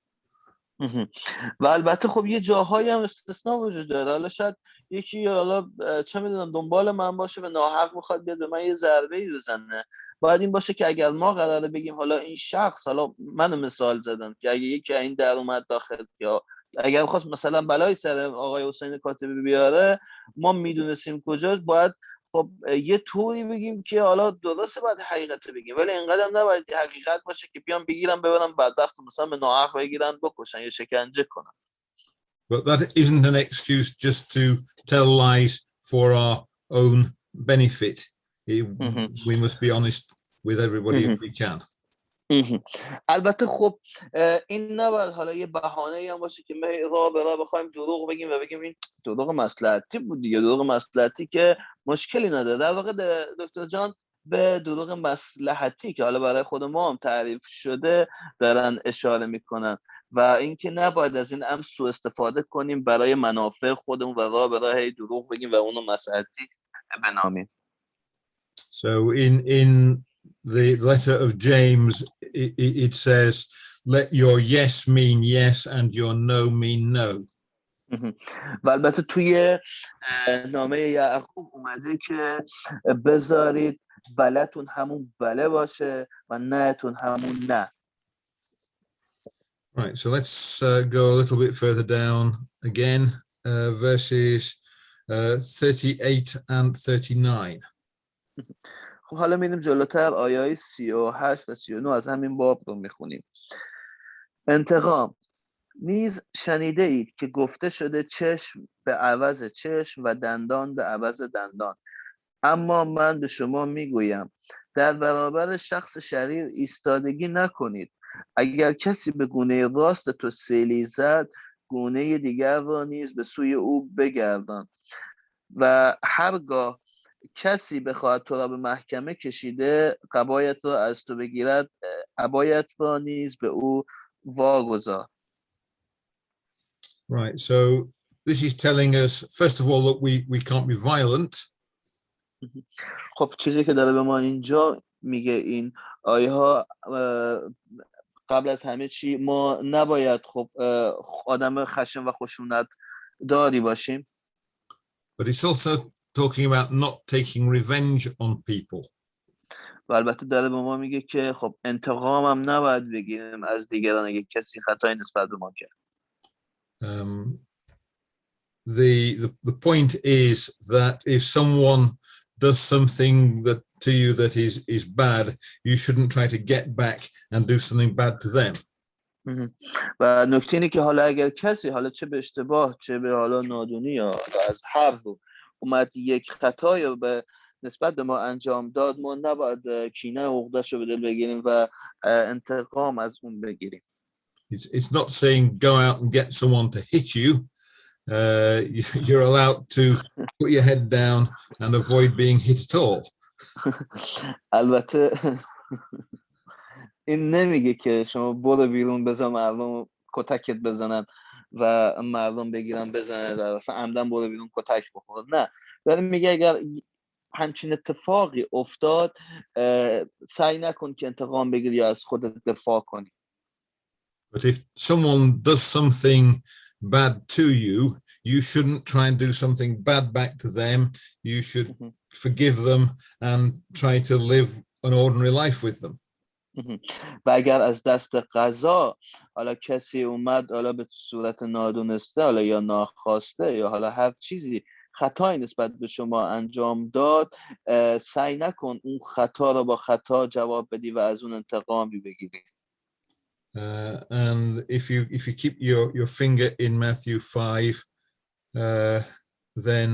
و البته خب یه جاهایی هم استثناء وجود داره. حالا شاید یکی حالا چه میدونم دنبال من باشه و ناحق میخواد بیاد به من یه ضربه‌ای بزنه، باید این باشه که اگر ما قراره بگیم حالا این شخص، حالا منو مثال زدم که اگه یکی این در اومد داخل، یا اگر خواست مثلا بلای سر آقای حسین کاتبی بیاره، ما میدونستیم کجاست، باید خب یه طوری بگیم که حالا درسته باید حقیقت بگیم، ولی اینقدر نباید حقیقت باشه که بیان بگیرن ببرن بدبخت مثلا به ناحق بگیرن بکشن یا شکنجه کنن. But that isn't an excuse just to tell lies for our own benefit. We must be honest with everybody if we can. البته خب این نباید حالا یه بهانه‌ای هم باشه که ما راه به راه بخوایم دروغ بگیم و بگیم این دروغ مصلحتی بود دیگه، دروغ مصلحتی که مشکلی نداره. در واقع دکتر جان به دروغ مصلحتی که حالا برای خود ما هم تعریف شده دارن اشاره میکنن، و اینکه نباید از این امر سوء استفاده کنیم برای منافع خودمون و راه به راه دروغ بگیم و اونو مصلحتی بنامیم. So in the letter of James, it says, let your yes mean yes and your no mean no. و البته توی نامه یعقوب اومده که بذارید بلتون همون بله باشه و نهتون همون نه. Right, so let's go a little bit further down again, verses 38 and 39. خب حالا میریم جلوتر، آیای 38 و 39 از همین باب رو میخونیم. انتقام نیز شنیده اید که گفته شده چشم به عوض چشم و دندان به عوض دندان، اما من به شما میگویم در برابر شخص شریر ایستادگی نکنید. اگر کسی به گونه راست تو سیلی زد، گونه دیگر را نیز به سوی او بگردان، و هرگاه کسی بخواهد تو را به محکمه کشیده قبایت را از تو بگیرد، عبایت را نیز به او واگذار. Right, so this is telling us, first of all, that we can't be violent. خب چیزی که داره به ما اینجا میگه این آیه ها، قبل از همه چی ما نباید خب آدم خشن و خشونت داری باشیم. But it's also talking about not taking revenge on people. و البته داره به ما میگه که خب انتقام هم نباید بگیریم از دیگران اگه کسی خطایی نسبت به ما کرد. The point is that if someone does something that to you that is bad, you shouldn't try to get back and do something bad to them. و نکته اینه که حالا اگر کسی حالا چه به اشتباه چه به حالا نادونی یا از حرف اومد یک خطایی رو به نسبت به ما انجام داد، ما نباید کینه و عقده‌شو به دل بگیریم و انتقام از اون بگیریم. It's not saying go out and get someone to hit you. You're allowed to put your head down and avoid being hit at all. البته این نمیگه که شما برو بیرون بذار مردم کتکت بزنن و مردم بگیرن بزنن و اصلا عمدن برو بیرون کتک بخور. نه، داره میگه اگر همچین اتفاقی افتاد سعی نکن که انتقام بگیری یا از خودت دفاع کنی. But if someone does something bad to you, you shouldn't try and do something bad back to them. You should forgive them and try to live an ordinary life with them. و اگر از دست قضا حالا کسی اومد حالا به صورت نادونسته حالا یا ناخواسته یا حالا هر چیزی خطایی نسبت به شما انجام داد، سعی نکن اون خطا رو با خطا جواب بدی و از اون انتقامی بگیری. And if you keep your finger in Matthew 5, then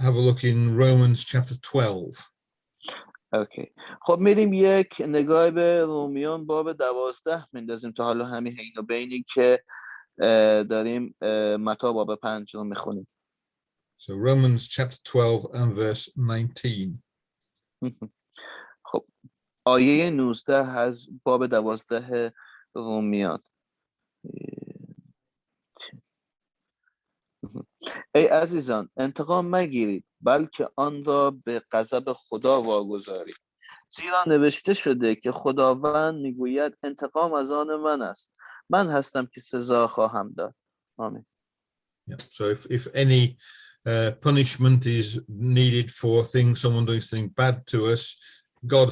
have a look in Romans chapter 12. اوکی. خب میریم یک نگاه به رومیان باب 12 میندازیم تا حالا همین حین و بینی که داریم متی باب 5 رو میخونیم. So Romans chapter 12 and verse 19. خب آیه 19 از باب 12 رومیان. ای عزیزان انتقام مگیرید بلکه آن را به غضب خدا واگذارید، زیرا نوشته شده که خداوند میگوید انتقام از آن من است، من هستم که سزا خواهم داد. آمین. Yeah. So if any punishment is needed for someone doing something bad to us, God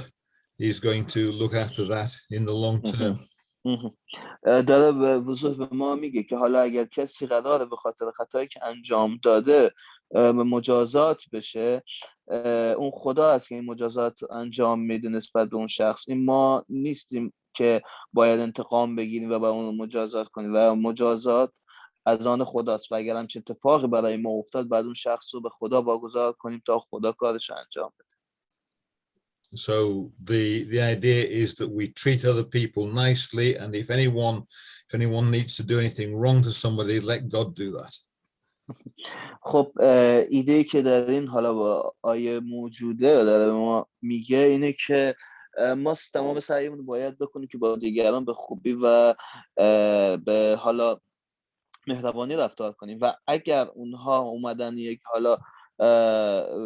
is going to look after that in the long term. داره به وضوح به ما میگه که حالا اگر کسی قراره به خاطر خطایی که انجام داده مجازات بشه، اون خدا است که این مجازات انجام میده نسبت به اون شخص. این ما نیستیم که باید انتقام بگیریم و با اون مجازات کنیم، و مجازات از آن خداست و اگر همچین اتفاقی برای ما افتاد بعد اون شخص رو به خدا واگذار کنیم تا خدا کارش انجام بده. So the idea is that we treat other people nicely, and if anyone needs to do anything wrong to somebody, let God do that. خب ایده که در این حالا با آیه موجوده داره ما میگه اینه که ما تمام سعیمون باید بکنیم که با دیگران به خوبی و به حالا مهربانی رفتار کنیم، و اگر اونها اومدن یک حالا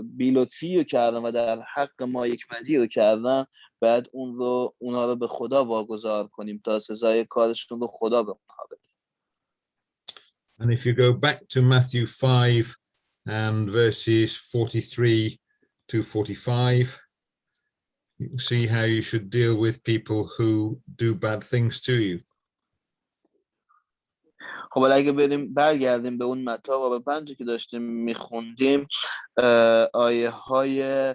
بی‌لطفی رو کردن و در حق ما یک بدی رو کردن، بعد اونها رو به خدا واگذار کنیم تا سزای کارشون رو خدا به اونها بده. And if you go back to Matthew 5 and verses 43 to 45, you can see how you should deal with people who do bad things to you. خب اگه برگردیم به اون متی باب 5 که داشتیم میخوندیم، آیه های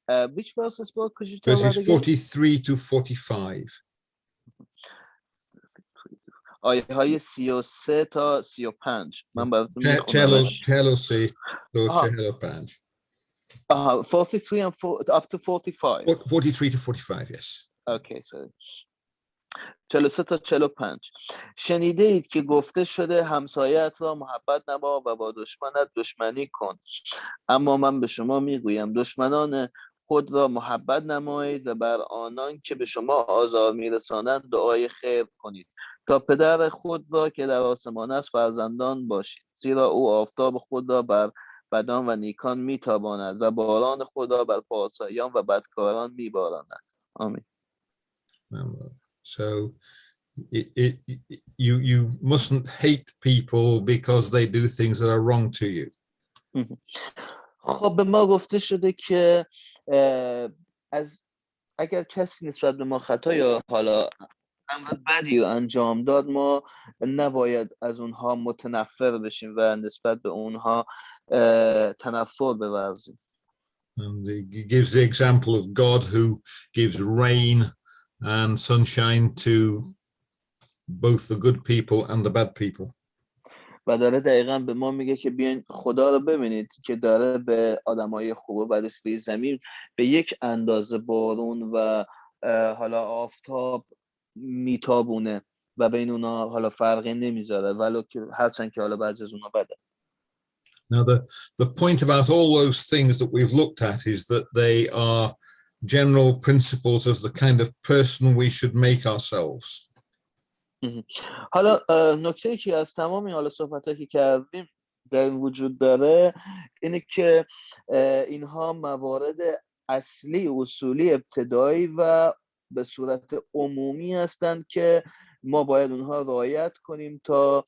which verses book could you tell that Verses again? 43 to 45. آیه های 33 تا 35 من براتون میخونمش. 43 تا 45. 43 and up to 45. 43 to 45, yes. Okay, so 43 تا 45. شنیده اید که گفته شده همسایت را محبت نما و با دشمنت دشمنی کن، اما من به شما میگویم دشمنان خود را محبت نمایید و بر آنان که به شما آزار میرسانند دعای خیر کنید تا پدر خود را که در آسمان است فرزندان باشید، زیرا او آفتاب خود را بر بدان و نیکان میتاباند و باران خود را بر پارسایان و بدکاران میباراند. آمین. So you mustn't hate people because they do things that are wrong to you. خب به ما گفته شده که اگر کسی نسبت به ما خطا یا حالا امر بدی رو انجام داد، ما نباید از اونها متنفر بشیم و نسبت به اونها تنفر بورزیم. And he gives the example of God who gives rain and sunshine to both the good people and the bad people. و dare دقیقاً به ما میگه که بیاین خدا رو ببینید که داره به آدمای خوب و بد روی زمین به یک اندازه بارون و حالا آفتاب میتابونه و بین اونا حالا فرقی نمیذاره، ولو که هرچند که حالا بعضی از اونا بده. Now the point about all those things that we've looked at is that they are general principles as the kind of person we should make ourselves. حالا نکته‌ای که از تمام این حالا صحبتایی که کردیم در وجود داره اینه که اینها موارد اصلی اصولی ابتدایی و به صورت عمومی هستند که ما باید اونها رعایت کنیم تا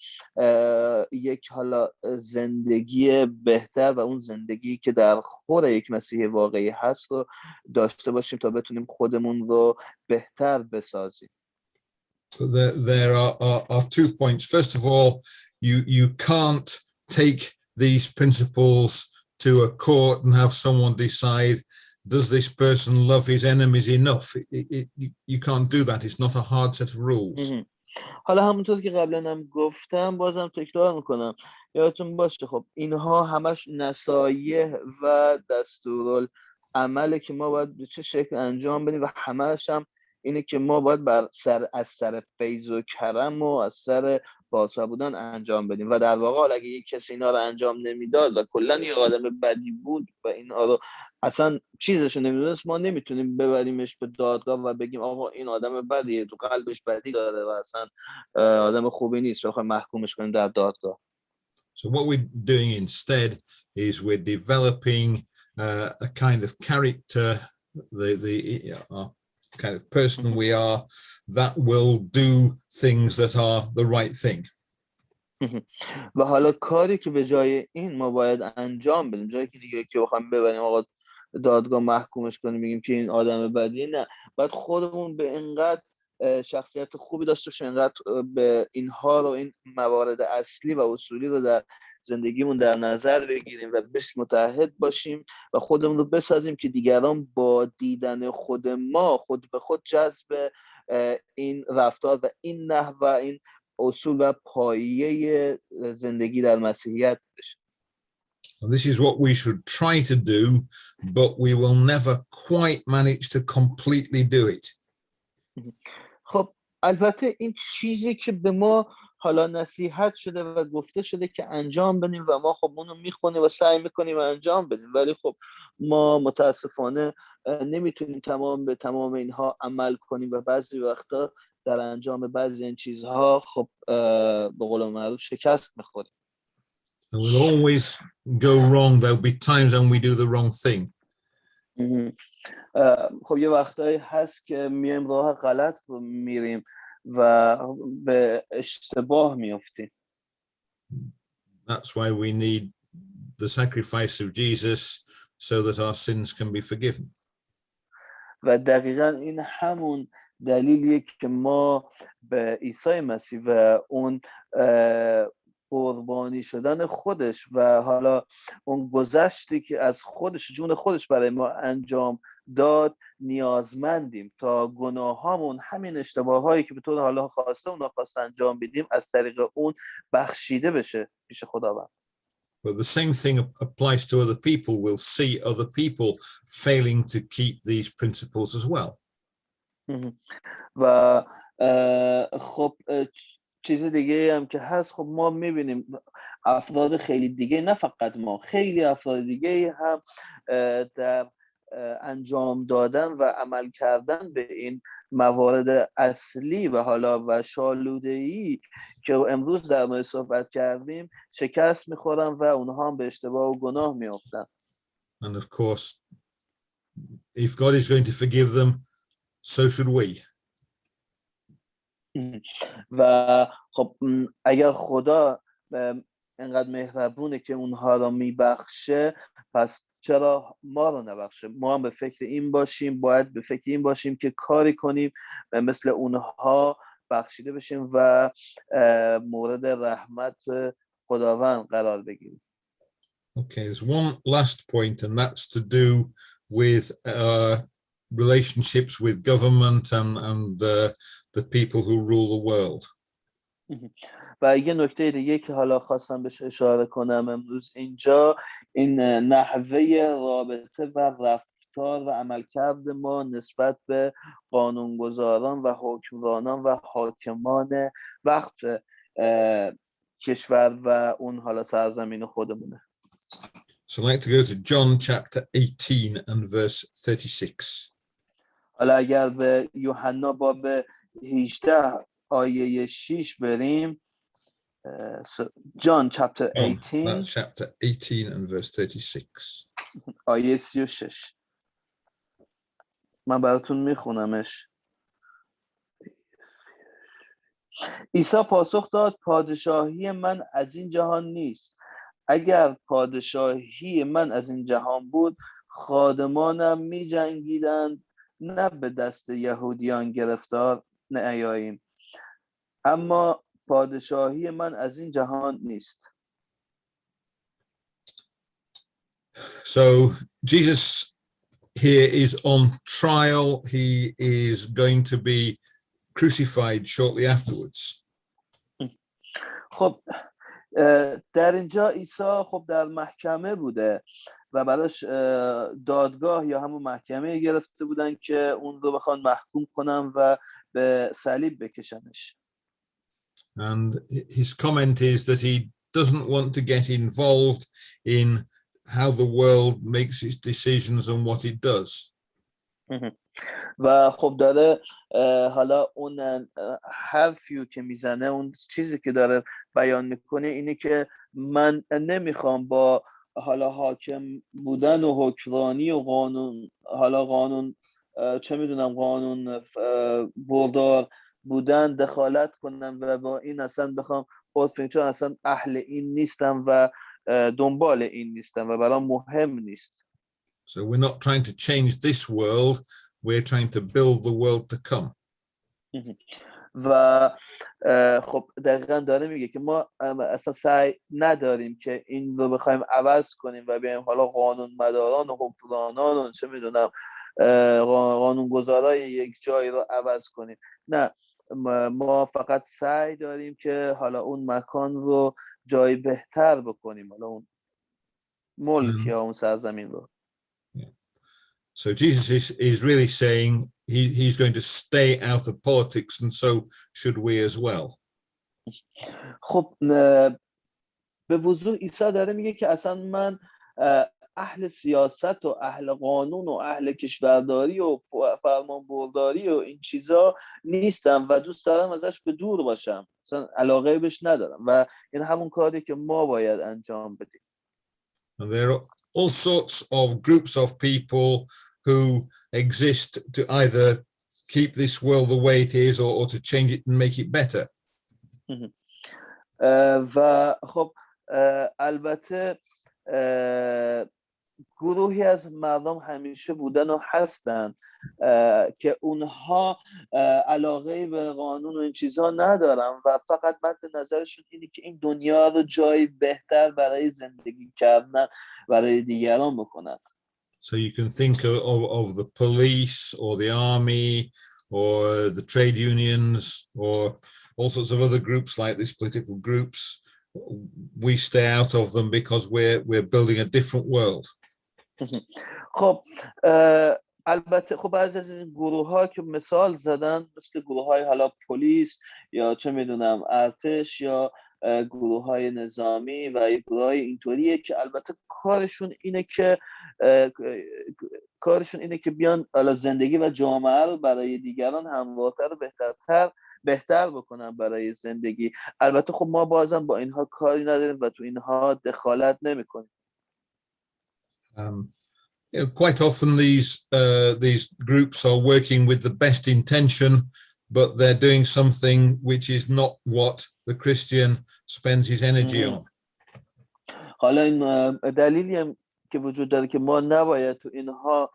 یک حالا زندگی بهتر و اون زندگی که در خور یک مسیح واقعی هست رو داشته باشیم تا بتونیم خودمون رو بهتر بسازیم. So there are 2 points. First of all, you can't take these principles to a court and have someone decide, does this person love his enemies enough? You can't do that. It's not a hard set of rules. حالا همونطور که قبلا هم گفتم بازم تکرار میکنم، یادتون باشه خب اینها همش نصایح و دستورالعمله که ما باید به چه شکل انجام بدیم و همش هم اینه که ما باید از سر فیض و کرم و از سر بودن انجام بدیم. و در واقع حالا اگه یک کسی اینا رو انجام نمیداد و کلا یه آدم بدی بود و اینا رو اصلا چیزشو نمیدونست، ما نمیتونیم ببریمش به دادگاه و بگیم آقا این آدم بدیه، تو قلبش بدی داره و اصلا آدم خوبی نیست، بخوایم محکومش کنیم در دادگاه. So what we're doing instead is we're developing a kind of character, the kind of person we are, that will do things that are the right thing. و حالا کاری که به جای این ما باید انجام بدیم، جایی که دیگه که بخوایم ببریم آقا دادگاه محکومش کنیم بگیم که این آدم بدیه، نه، باید خودمون به اینقدر شخصیت خوبی داشته باشیم، اینقدر به اینها رو، این موارد اصلی و اصولی رو در زندگیمون در نظر بگیریم و بهش متعهد باشیم و خودمون رو بسازیم که دیگران با دیدن خود ما خود به خود جذب این رفتار و این نحو و این اصول و پایه زندگی در مسیحیت بشه. This is what we should try to do, but we will never quite manage to completely do it. خب البته این چیزی که به ما حالا نصیحت شده و گفته شده که انجام بدیم و ما خب اونو میخونیم و سعی میکنیم انجام بدیم، ولی خب ما متاسفانه نمیتونیم تمام اینها عمل کنیم و بعضی وقتا در انجام بعضی این چیزها خب به قول معروف شکست میخوریم. And we'll always go wrong. There'll be times when we do the wrong thing. خب یه وقتایی هست که میایم راه غلط رو میریم و به اشتباه میافتیم. That's why we need the sacrifice of Jesus so that our sins can be forgiven. و دقیقاً این همون دلیلیه که ما به عیسی مسیح و اون قربانی شدن خودش و حالا اون گذشتی که از خودش جون خودش برای ما انجام داد نیازمندیم تا گناهامون، همین اشتباهایی که به طور حالا خواسته و ناخواسته انجام بدیم، از طریق اون بخشیده بشه پیش خداوند. But the same thing applies to other people. We'll see other people failing to keep these principles as well. و خب چیز دیگه هم که هست، خب ما میبینیم افراد خیلی دیگه، نه فقط ما، خیلی افراد دیگه هم در انجام دادن و عمل کردن به این موارد اصلی و حالا و شالوده‌ای که امروز در مورد صحبت کردیم شکست میخورن و اونها هم به اشتباه و گناه میافتن. And of course, if God is going to forgive them, so should we. و خب اگر خدا اینقدر مهربونه که اونها رو میبخشه، پس چرا ما رو نبخشه؟ ما هم به فکر این باشیم، باید به فکر این باشیم که کاری کنیم مثل اونها بخشیده بشیم و مورد رحمت خداوند قرار بگیریم. Okay, there's one last point, and that's to do with relationships with government and the people who rule the world. و یه نکته دیگه که حالا خواستم بهش اشاره کنم امروز اینجا، این نحوه رابطه و رفتار و عملکرد ما نسبت به قانونگذاران و حکمرانان و حاکمان وقت کشور و اون حالا سرزمین خودمونه. So I'd like to go to John chapter 18 and verse 36. حالا اگر به یوحنا باب 18 آیه 6 بریم. John chapter 18 chapter 18 and verse 36. آیه 36. من براتون میخونمش. عیسی پاسخ داد پادشاهی من از این جهان نیست. اگر پادشاهی من از این جهان بود خادمانم می جنگیدند نه به دست یهودیان گرفتار نیاییم. اما پادشاهی من از این جهان نیست. So Jesus here is on trial. He is going to be crucified shortly afterwards. خب در اینجا عیسی خب در محکمه بوده و براش دادگاه یا همون محکمه گرفته بودن که اون رو بخوان محکوم کنن و به صلیب بکشنش. And his comment is that he doesn't want to get involved in how the world makes its decisions and what it does. و خب داره حالا اون حرفیو که میزنه، اون چیزی که داره بیان میکنه اینه که من نمیخوام با حالا حاکم بودن و حکمرانی و قانون، حالا قانون چه میدونم قانون بردار بودن دخالت کنم و با این اصلا بخوام چون اصلا اهل این نیستم و دنبال این نیستم و برام مهم نیست. So we're not trying to change this world, we're trying to build the world to come. و خب دقیقا داره میگه که ما اصلا سعی نداریم که این رو بخوایم عوض کنیم و بیایم حالا قانون مداران و حکمرانان و چه میدونم قانونگذارای یک جایی رو عوض کنیم. نه، ما فقط سعی داریم که حالا اون مکان رو جای بهتر بکنیم، حالا اون ملک یا اون سرزمین رو. So Jesus is really saying he's going to stay out of politics, and so should we as well. خب به وضوح عیسی داره میگه که اصلا من اهل سیاست و اهل قانون و اهل کشورداری و فرمانبرداری و این چیزا نیستم و دوست دارم ازش به دور باشم، اصلا علاقه بهش ندارم و این همون کاری که ما باید انجام بدیم. And there are all sorts of groups of people who exist to either keep this world the way it is or to change it and make it better. و خب البته گروهی از مردم همیشه بودن و هستن که اونها علاقه به قانون و این چیزها ندارن و فقط مد نظرشون اینه که این دنیا رو جای بهتر برای زندگی کردن برای دیگران بکنن. So you can think of the police or the army or the trade unions or all sorts of other groups like this, political groups. We stay out of them because we're building a different world. خب البته خب بعضی از این گروه ها که مثال زدن مثل گروه های حالا پلیس یا چه میدونم ارتش یا گروه های نظامی و گروه های اینطوریه که البته کارشون اینه که بیان حالا زندگی و جامعه رو برای دیگران هموارتر و بهتر بکنن برای زندگی. البته خب ما بازم با اینها کاری نداریم و تو اینها دخالت نمی‌کنیم. Quite often these groups are working with the best intention, but they're doing something which is not what the Christian spends his energy on. حالا این دلیلی هم که وجود داره که ما نباید تو اینها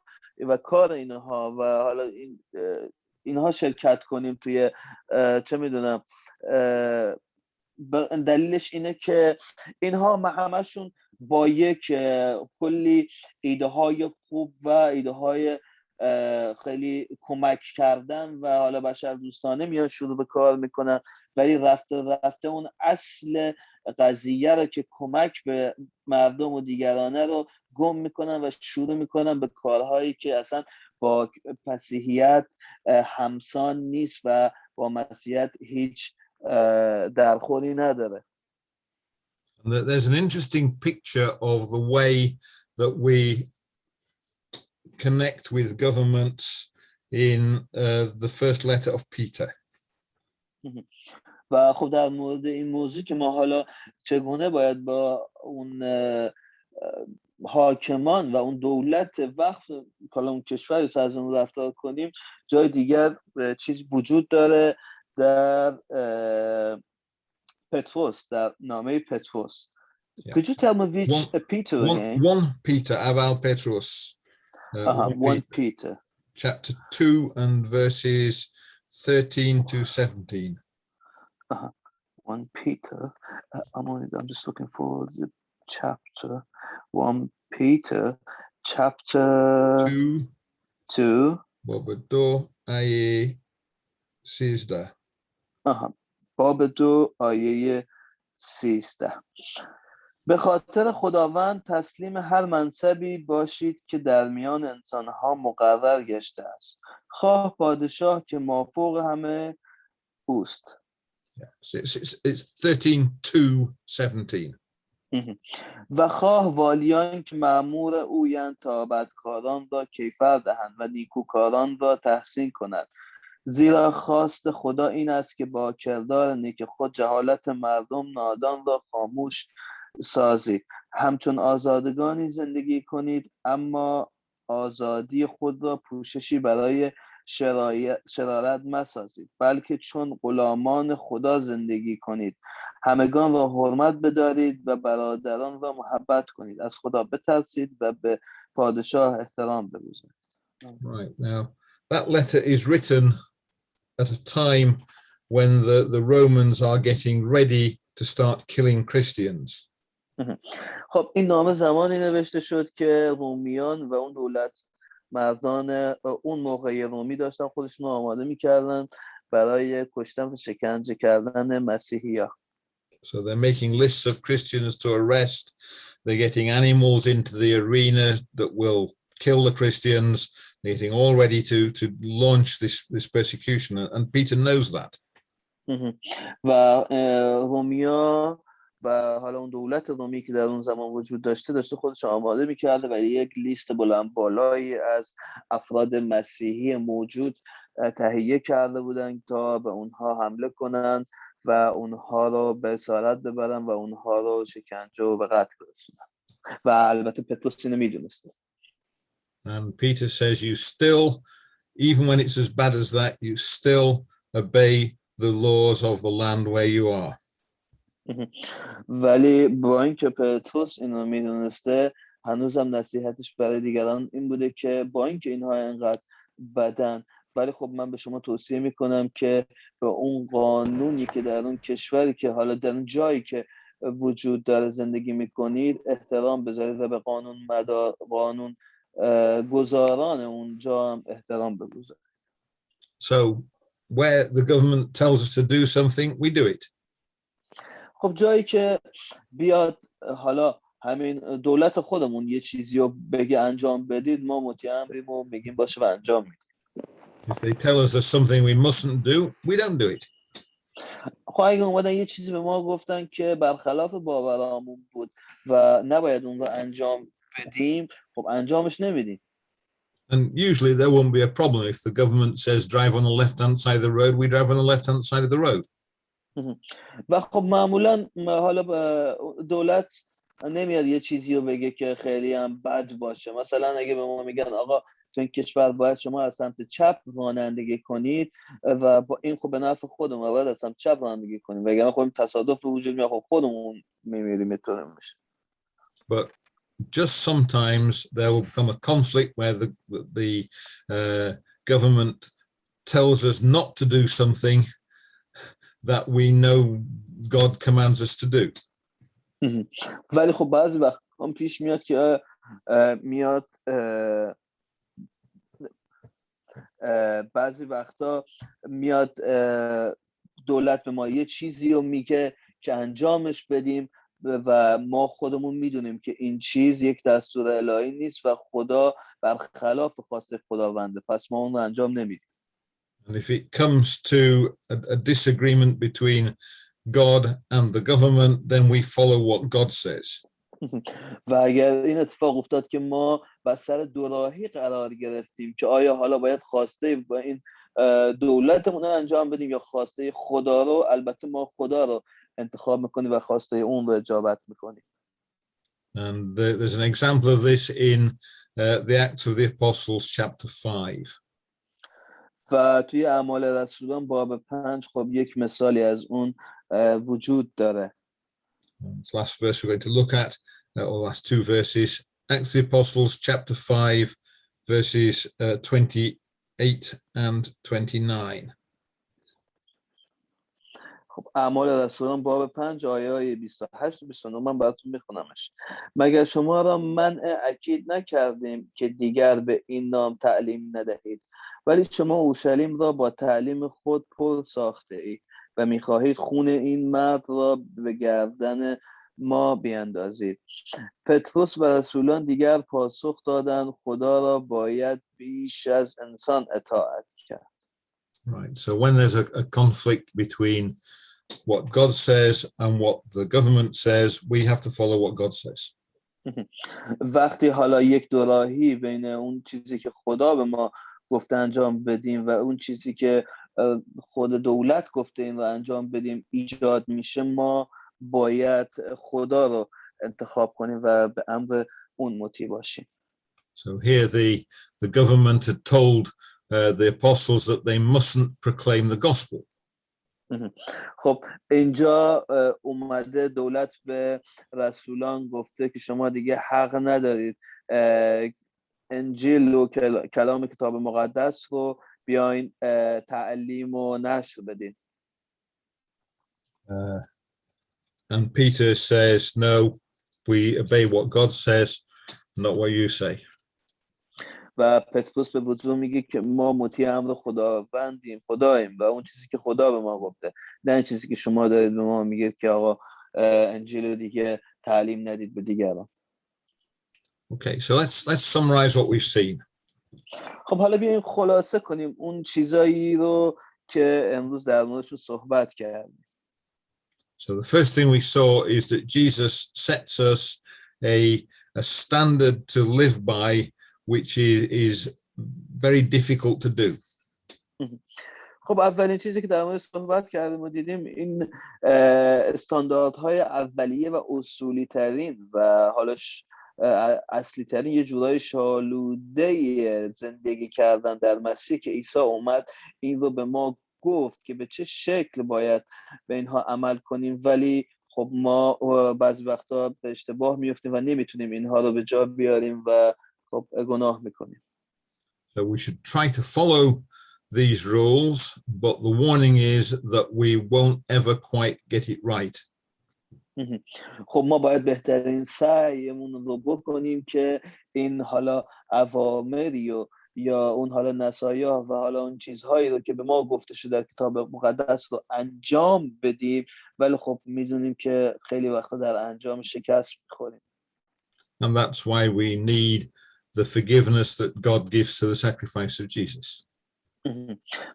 و کار اینها و حالا اینها شرکت کنیم توی چه میدونم دلیلش اینه که اینها همشون با یک کلی ایده های خوب و ایده های خیلی کمک کردن و حالا بشر دوستانه میان شروع به کار میکنن، ولی رفته اون اصل قضیه رو که کمک به مردم و دیگرانه رو گم میکنن و شروع میکنن به کارهایی که اصلا با مسیحیت همسان نیست و با مسیحیت هیچ درخوری نداره. There's an interesting picture of the way that we connect with governments in the first letter of Peter. و خب در مورد این موضوع که ما حالا چگونه باید با اون حاکمان و اون دولت وقت کالا اون کشور سرزمین رفتار کنیم، جای دیگر چیز وجود داره در پتروس، در نامه پتروس. Could you tell me which Peter again? 1 Peter, Aval Petros. 1 Peter. Chapter 2 and verses 13 to 17. 1 Peter. I'm just looking for the chapter. 1 Peter, chapter 2. باب 2 آیه 13. باب 2 آیه 13. به خاطر خداوند تسلیم هر منصبی باشید که در میان انسانها مقرر گشته است، خواه پادشاه که مافوق همه اوست. Yeah. So it's 13:2-17. و خواه والیان که مأمور اویند تا بدکاران را کیفر دهند و نیکوکاران را تحسین کنند، زیرا خواست خدا این است که با کردار نیک خود جهالت مردم نادان را خاموش سازید. همچون آزادگانی زندگی کنید، اما آزادی خود را پوششی برای شرارت مسازید، بلکه چون غلامان خدا زندگی کنید. همگان را حرمت بدارید و برادران را محبت کنید. از خدا بترسید و به پادشاه احترام بگذارید. Right, now that letter is written at a time when the Romans are getting ready to start killing Christians. خب این نامه زمانی نوشته شد که رومیان و اون دولت مردان اون موقع رومی داشتن خودشون رو آماده میکردن برای کشتن و شکنجه کردن مسیحی‌ها. So they're making lists of Christians to arrest. They're getting animals into the arena that will kill the Christians. They're getting all ready to launch this persecution, and Peter knows that. و رومیا و حالا اون دولت رومی که در اون زمان وجود داشته خودش آماده میکرده و یک لیست بلند بالایی از افراد مسیحی موجود تهیه کرده بودن تا به اونها حمله کنن و اونها رو به اسارت ببرن و اونها رو شکنجه و به قتل برسونن. و البته پتروس اینو میدونسته. And Peter says, you still, even when it's as bad as that, you still obey the laws of the land where you are. ولی با اینکه پتروس اینو میدونسته، هنوزم نصیحتش برای دیگران این بوده که با اینکه اینها اینقدر بدن، ولی خب من به شما توصیه میکنم که به اون قانونی که در اون کشوری که حالا در اون جایی که وجود داره زندگی میکنید احترام بذارید و به قانون گزاران اونجا هم احترام بگذارید. So where the government tells us to do something, we do it. خب جایی که بیاد حالا همین دولت خودمون یه چیزی رو بگه انجام بدید، ما متعمیم و میگیم باشه و انجام میدیم. If they tell us there's something we mustn't do, we don't do it. خب اگه اومدن یه چیزی به ما گفتن که برخلاف باورامون بود و نباید اون رو انجام بدیم، خب انجامش نمیدیم. And usually there won't be a problem if the government says drive on the left-hand side of the road, we drive on the left-hand side of the road. و خب معمولا حالا دولت نمیاد یه چیزی رو بگه که خیلی هم بد باشه. مثلا اگه به ما میگن آقا تو این کشور باید شما از سمت چپ رانندگی کنید و با این خب به نفع خودمون باید از سمت چپ رانندگی کنیم، وگرنه خب تصادف به وجود میاد، خب خودمون میمیریم اینطوری میشه. But just sometimes there will become a conflict where the government tells us not to do something that we know God commands us to do. ولی خب بعضی وقت هم پیش میاد که بعضی وقتا میاد دولت به ما یه چیزی رو میگه که انجامش بدیم و ما خودمون میدونیم که این چیز یک دستور الهی نیست و خدا برخلاف خواست خداونده، پس ما اون رو انجام نمیدیم. And if it comes to a disagreement between God and the government, then we follow what God says. و اگر این اتفاق افتاد که ما بر سر دوراهی قرار گرفتیم که آیا حالا باید خواسته با این دولتمون رو انجام بدیم یا خواسته خدا رو، البته ما خدا رو انتخاب میکنیم و خواسته اون رو اجابت میکنیم. And there's an example of this in the Acts of the Apostles chapter 5. و توی اعمال رسولان باب 5 خب یک مثالی از اون وجود داره. The last verse we're going to look at, or last two verses, Acts of the Apostles chapter 5 verses 28 and 29. خب اعمال رسولان باب 5 آیه 28 و 29 من براتون میخونمش. مگر شما را منع اکید نکردیم که دیگر به این نام تعلیم ندهید، ولی شما اورشلیم را با تعلیم خود پر ساخته اید و میخواهید خون این مرد را به گردن ما بیندازید. پتروس و رسولان دیگر پاسخ دادند خدا را باید بیش از انسان اطاعت کرد. Right. So when there's a conflict between what God says and what the government says. We have to follow what God says. وقتی حالا یک دوراهی بین اون چیزی که خدا به ما گفته انجام بدیم و اون چیزی که خود دولت گفته این رو انجام بدیم ایجاد میشه، ما باید خدا رو انتخاب کنیم و به امر اون مطیع باشیم. So here the government had told the apostles that they mustn't proclaim the gospel. خب اینجا اومده دولت به رسولان گفته که شما دیگه حق ندارید انجیل و کلام کتاب مقدس رو بیاین تعلیم و نشر بدین. And Peter says, no, we obey what God says, not what you say. و پتروس به وضوح میگه که ما مطیع امر خداوندیم، خداییم و اون چیزی که خدا به ما گفته، نه این چیزی که شما دارید به ما میگید که آقا انجیل دیگه تعلیم ندید به دیگران. Okay, so let's summarize what we've seen. خب حالا بیایم خلاصه کنیم اون چیزایی رو که امروز در موردش صحبت کردیم. So the first thing we saw is that Jesus sets us a standard to live by, which is very difficult to do. خب اولین چیزی که در مورد صحبت کردیم و دیدیم این استانداردهای اولیه و اصولی ترین و حالش اصلی ترین یه جورای شالوده زندگی کردن در مسیح که عیسی اومد این رو به ما گفت که به چه شکل باید به اینها عمل کنیم، ولی خب ما بعضی وقتا به اشتباه میفتیم و نمیتونیم اینها رو به جا بیاریم و خب گناه میکنیم. So we should try to follow these rules, but the warning is that we won't ever quite get it right. خب ما باید بهترین سعیمون رو بکنیم که این حالا اوامری و یا اون حالا نصایح و حالا اون چیزهایی رو که به ما گفته شده در کتاب مقدس رو انجام بدیم، ولی خب میدونیم که خیلی وقتا در انجام شکست میخوریم. And that's why we need the forgiveness that God gives to the sacrifice of Jesus.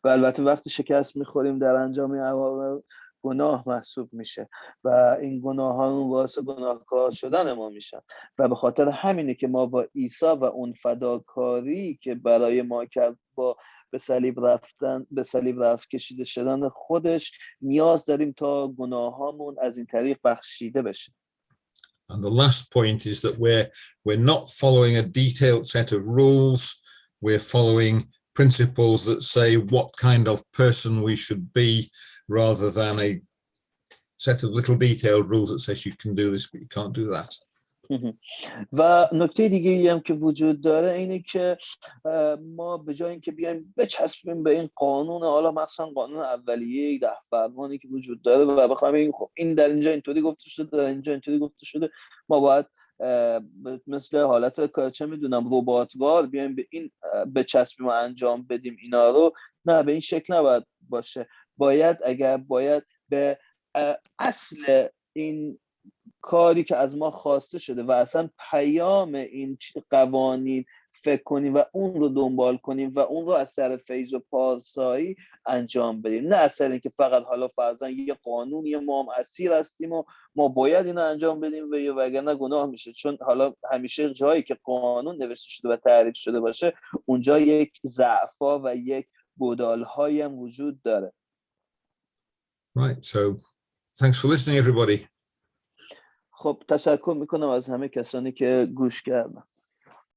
و البته وقتی شکست میخوریم در انجام این اوامر گناه محسوب میشه و این گناهان باعث گناهکار شدن ما میشن و به خاطر همینه که ما با عیسی و اون فداکاری که برای ما کرد با به صلیب رفت کشیده شدن خودش نیاز داریم تا گناهامون از این طریق بخشیده بشه. And the last point is that we're not following a detailed set of rules. We're following principles that say what kind of person we should be, rather than a set of little detailed rules that says you can do this but you can't do that. و نکته دیگه‌ای هم که وجود داره اینه که ما به جای اینکه بیایم بچسبیم به این قانون، حالا مثلا قانون اولیه 10 فرمانی که وجود داره و بخوایم این خب این در اینجا اینطوری گفته شده، در اینجا اینطوری گفته شده، ما باید مثل حالت چه میدونم رباتوار بیایم به این بچسبیم و انجام بدیم اینا رو. نه، به این شکل نباید باشه. باید به اصل این کاری که از ما خواسته شده و اصلا پیام این قوانین فکر کنیم و اون رو دنبال کنیم و اون رو از سر فیض و پارسایی انجام بدیم، نه از سر اینکه فقط حالا فرضاً یه قانونی ما هم اسیر هستیم و ما باید اینو انجام بدیم و وگرنه گناه میشه. چون حالا همیشه جایی که قانون نوشته شده و تعریف شده باشه اونجا یک ضعف‌ها و یک گودال‌هایی هم وجود داره. Right, so thanks for listening everybody. خب تشکر میکنم از همه کسانی که گوش کردن.